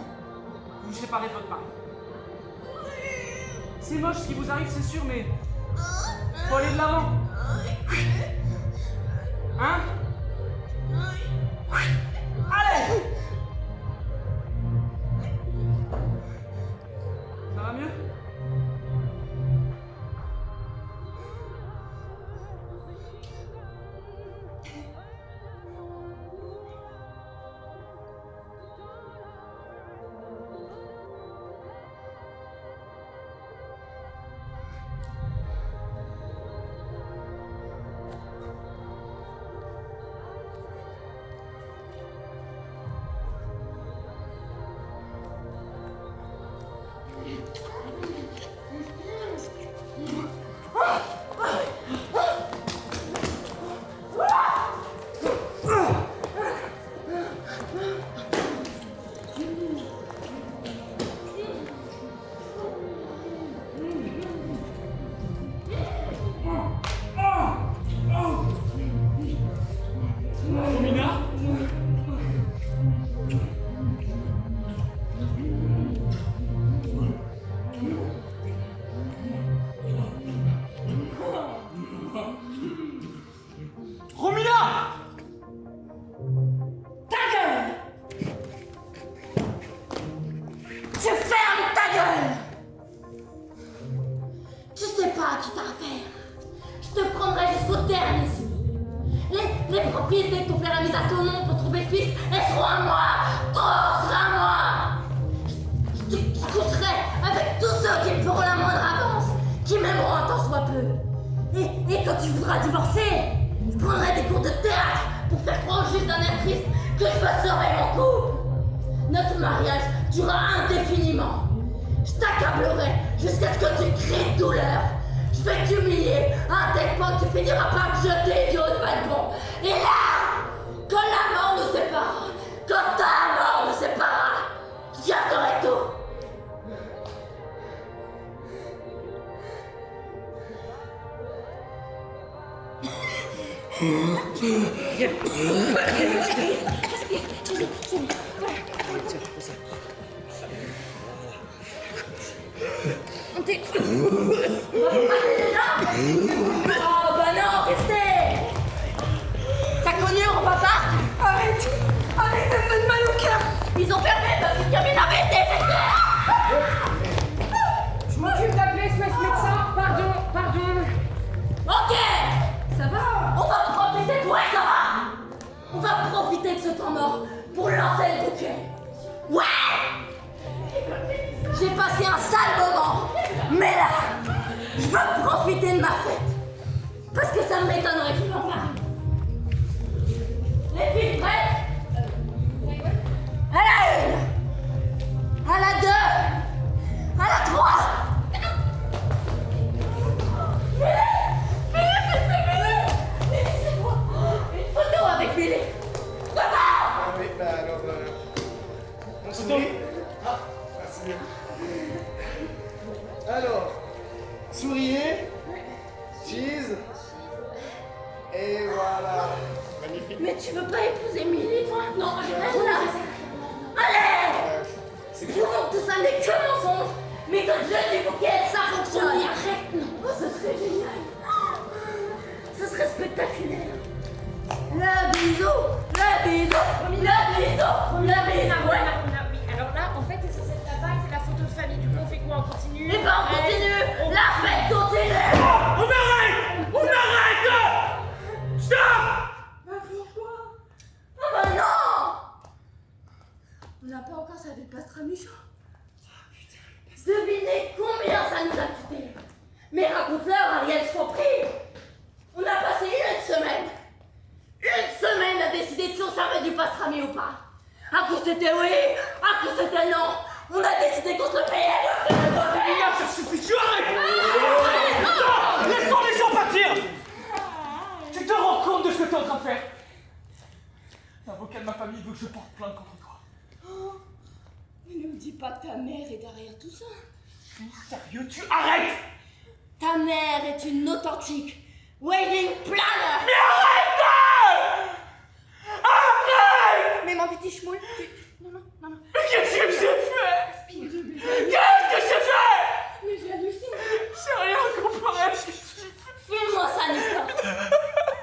séparez de votre mari. C'est moche ce qui vous arrive, c'est sûr, mais faut aller de l'avant. Hein? Allez! Ça va mieux? Je t'accablerai jusqu'à ce que tu cries de douleur. Je Je vais t'humilier à un tel point que tu finiras par te jeter du haut du balcon. Et là, quand la mort nous séparera, quand ta mort nous séparera, je garderai tout. Oh bah non, restez. T'as connu on va pas. Arrête. Arrête, ça me donne mal au cœur. Ils ont fermé parce que Camille avait été Je m'occupe d'appeler ce médecin. Pardon. Ok. Ça va. On va profiter. Ouais, ça va. On va profiter de ce temps mort pour lancer le bouquet. Ouais. J'ai passé un sale moment. Mais là, je veux profiter de ma fête. Parce que ça m'étonnerait qu'il m'en parle. Les filles prêtes? À la 1, à la 2, à la 3. C'est moi. Une photo avec Billy. Ah oui, bah alors... on sourit. Ah, merci. Alors, souriez. Cheese. Et voilà. Magnifique. Mais tu veux pas épouser Milly, toi? Non, reste là. Allez! C'est Je vous montre tout ça n'est que mensonge. Mais quand je jette du bouquet, ça fonctionne. Oui, arrête, non. Oh, ce serait génial. Ce serait spectaculaire. Le bisou, le bisou, le bisou, le bisou. Ouais. Oui, alors là, en fait, c'est censé être la vague, c'est la photo de famille. Du coup, on fait quoi? On continue? Eh ben, on continue. La fête continue. On arrête! On arrête! Stop! Pourquoi? Oh bah non! On n'a pas encore servi le pastramichon. Devinez combien ça nous a coûté. Mais raconte-leur, Ariel, je t'en prie. On a passé une semaine à décider de si on servait du pastrami ou pas. Un coup c'était oui, un coup c'était non. On a décidé qu'on se payait. Ça suffit, tu arrêtes! Putain, laissons les gens partir! Tu te rends compte de ce que t'es en train de faire? L'avocat de ma famille veut que je porte plainte contre toi. Oh, mais ne me dis pas que ta mère est derrière tout ça. Sérieux, tu arrêtes! Ta mère est une authentique wedding planner. Mais arrête! Arrête! Mais mon petit schmoul, tu... Non. Mais qu'est-ce que j'ai fait? Respire. Qu'est-ce que j'ai fait? Mais j'hallucine. J'ai rien comparé à ce que tu fais. Filme-moi ça, Nestor.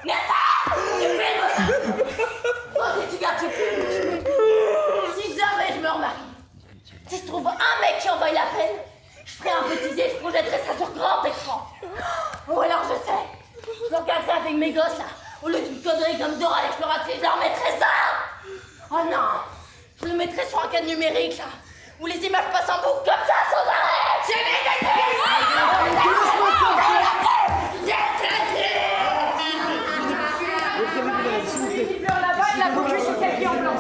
Nestor, tu filmes ça. Oh, si tu gardes, tu filmes. Si jamais je me remarie, si je trouve un mec qui en vaille la peine, je ferai un petit dé, je projetterai ça sur grand écran. Ou alors je sais, je regarderai avec mes gosses là, au lieu d'une connerie comme Dora l'exploratrice, je leur mettrai ça. Oh non, je le mettrai sur un cadre numérique là, où les images passent en boucle comme ça sans arrêt. J'ai mis des Là-bas, la boucle, c'est celle qui est en blanc.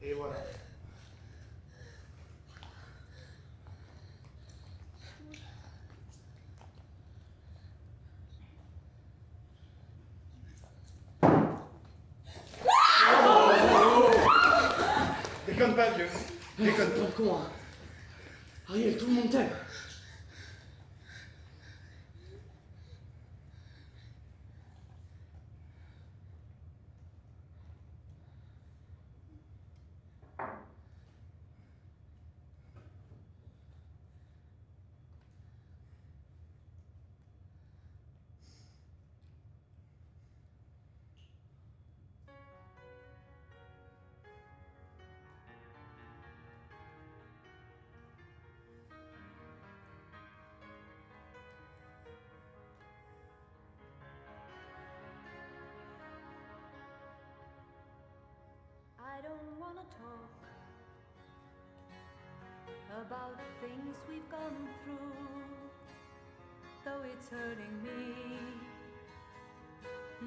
Et voilà. Déconne pas, vieux. Déconne pas. Con, hein. Ariel, tout le monde t'aime. I don't wanna talk about things we've gone through, though it's hurting me.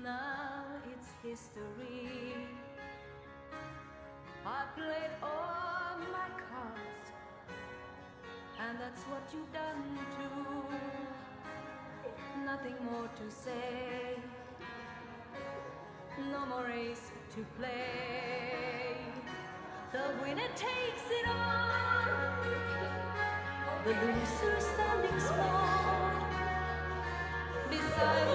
Now it's history. I played all my cards, and that's what you've done too. Nothing more to say, no more race to play. The winner takes it all, the loser standing small beside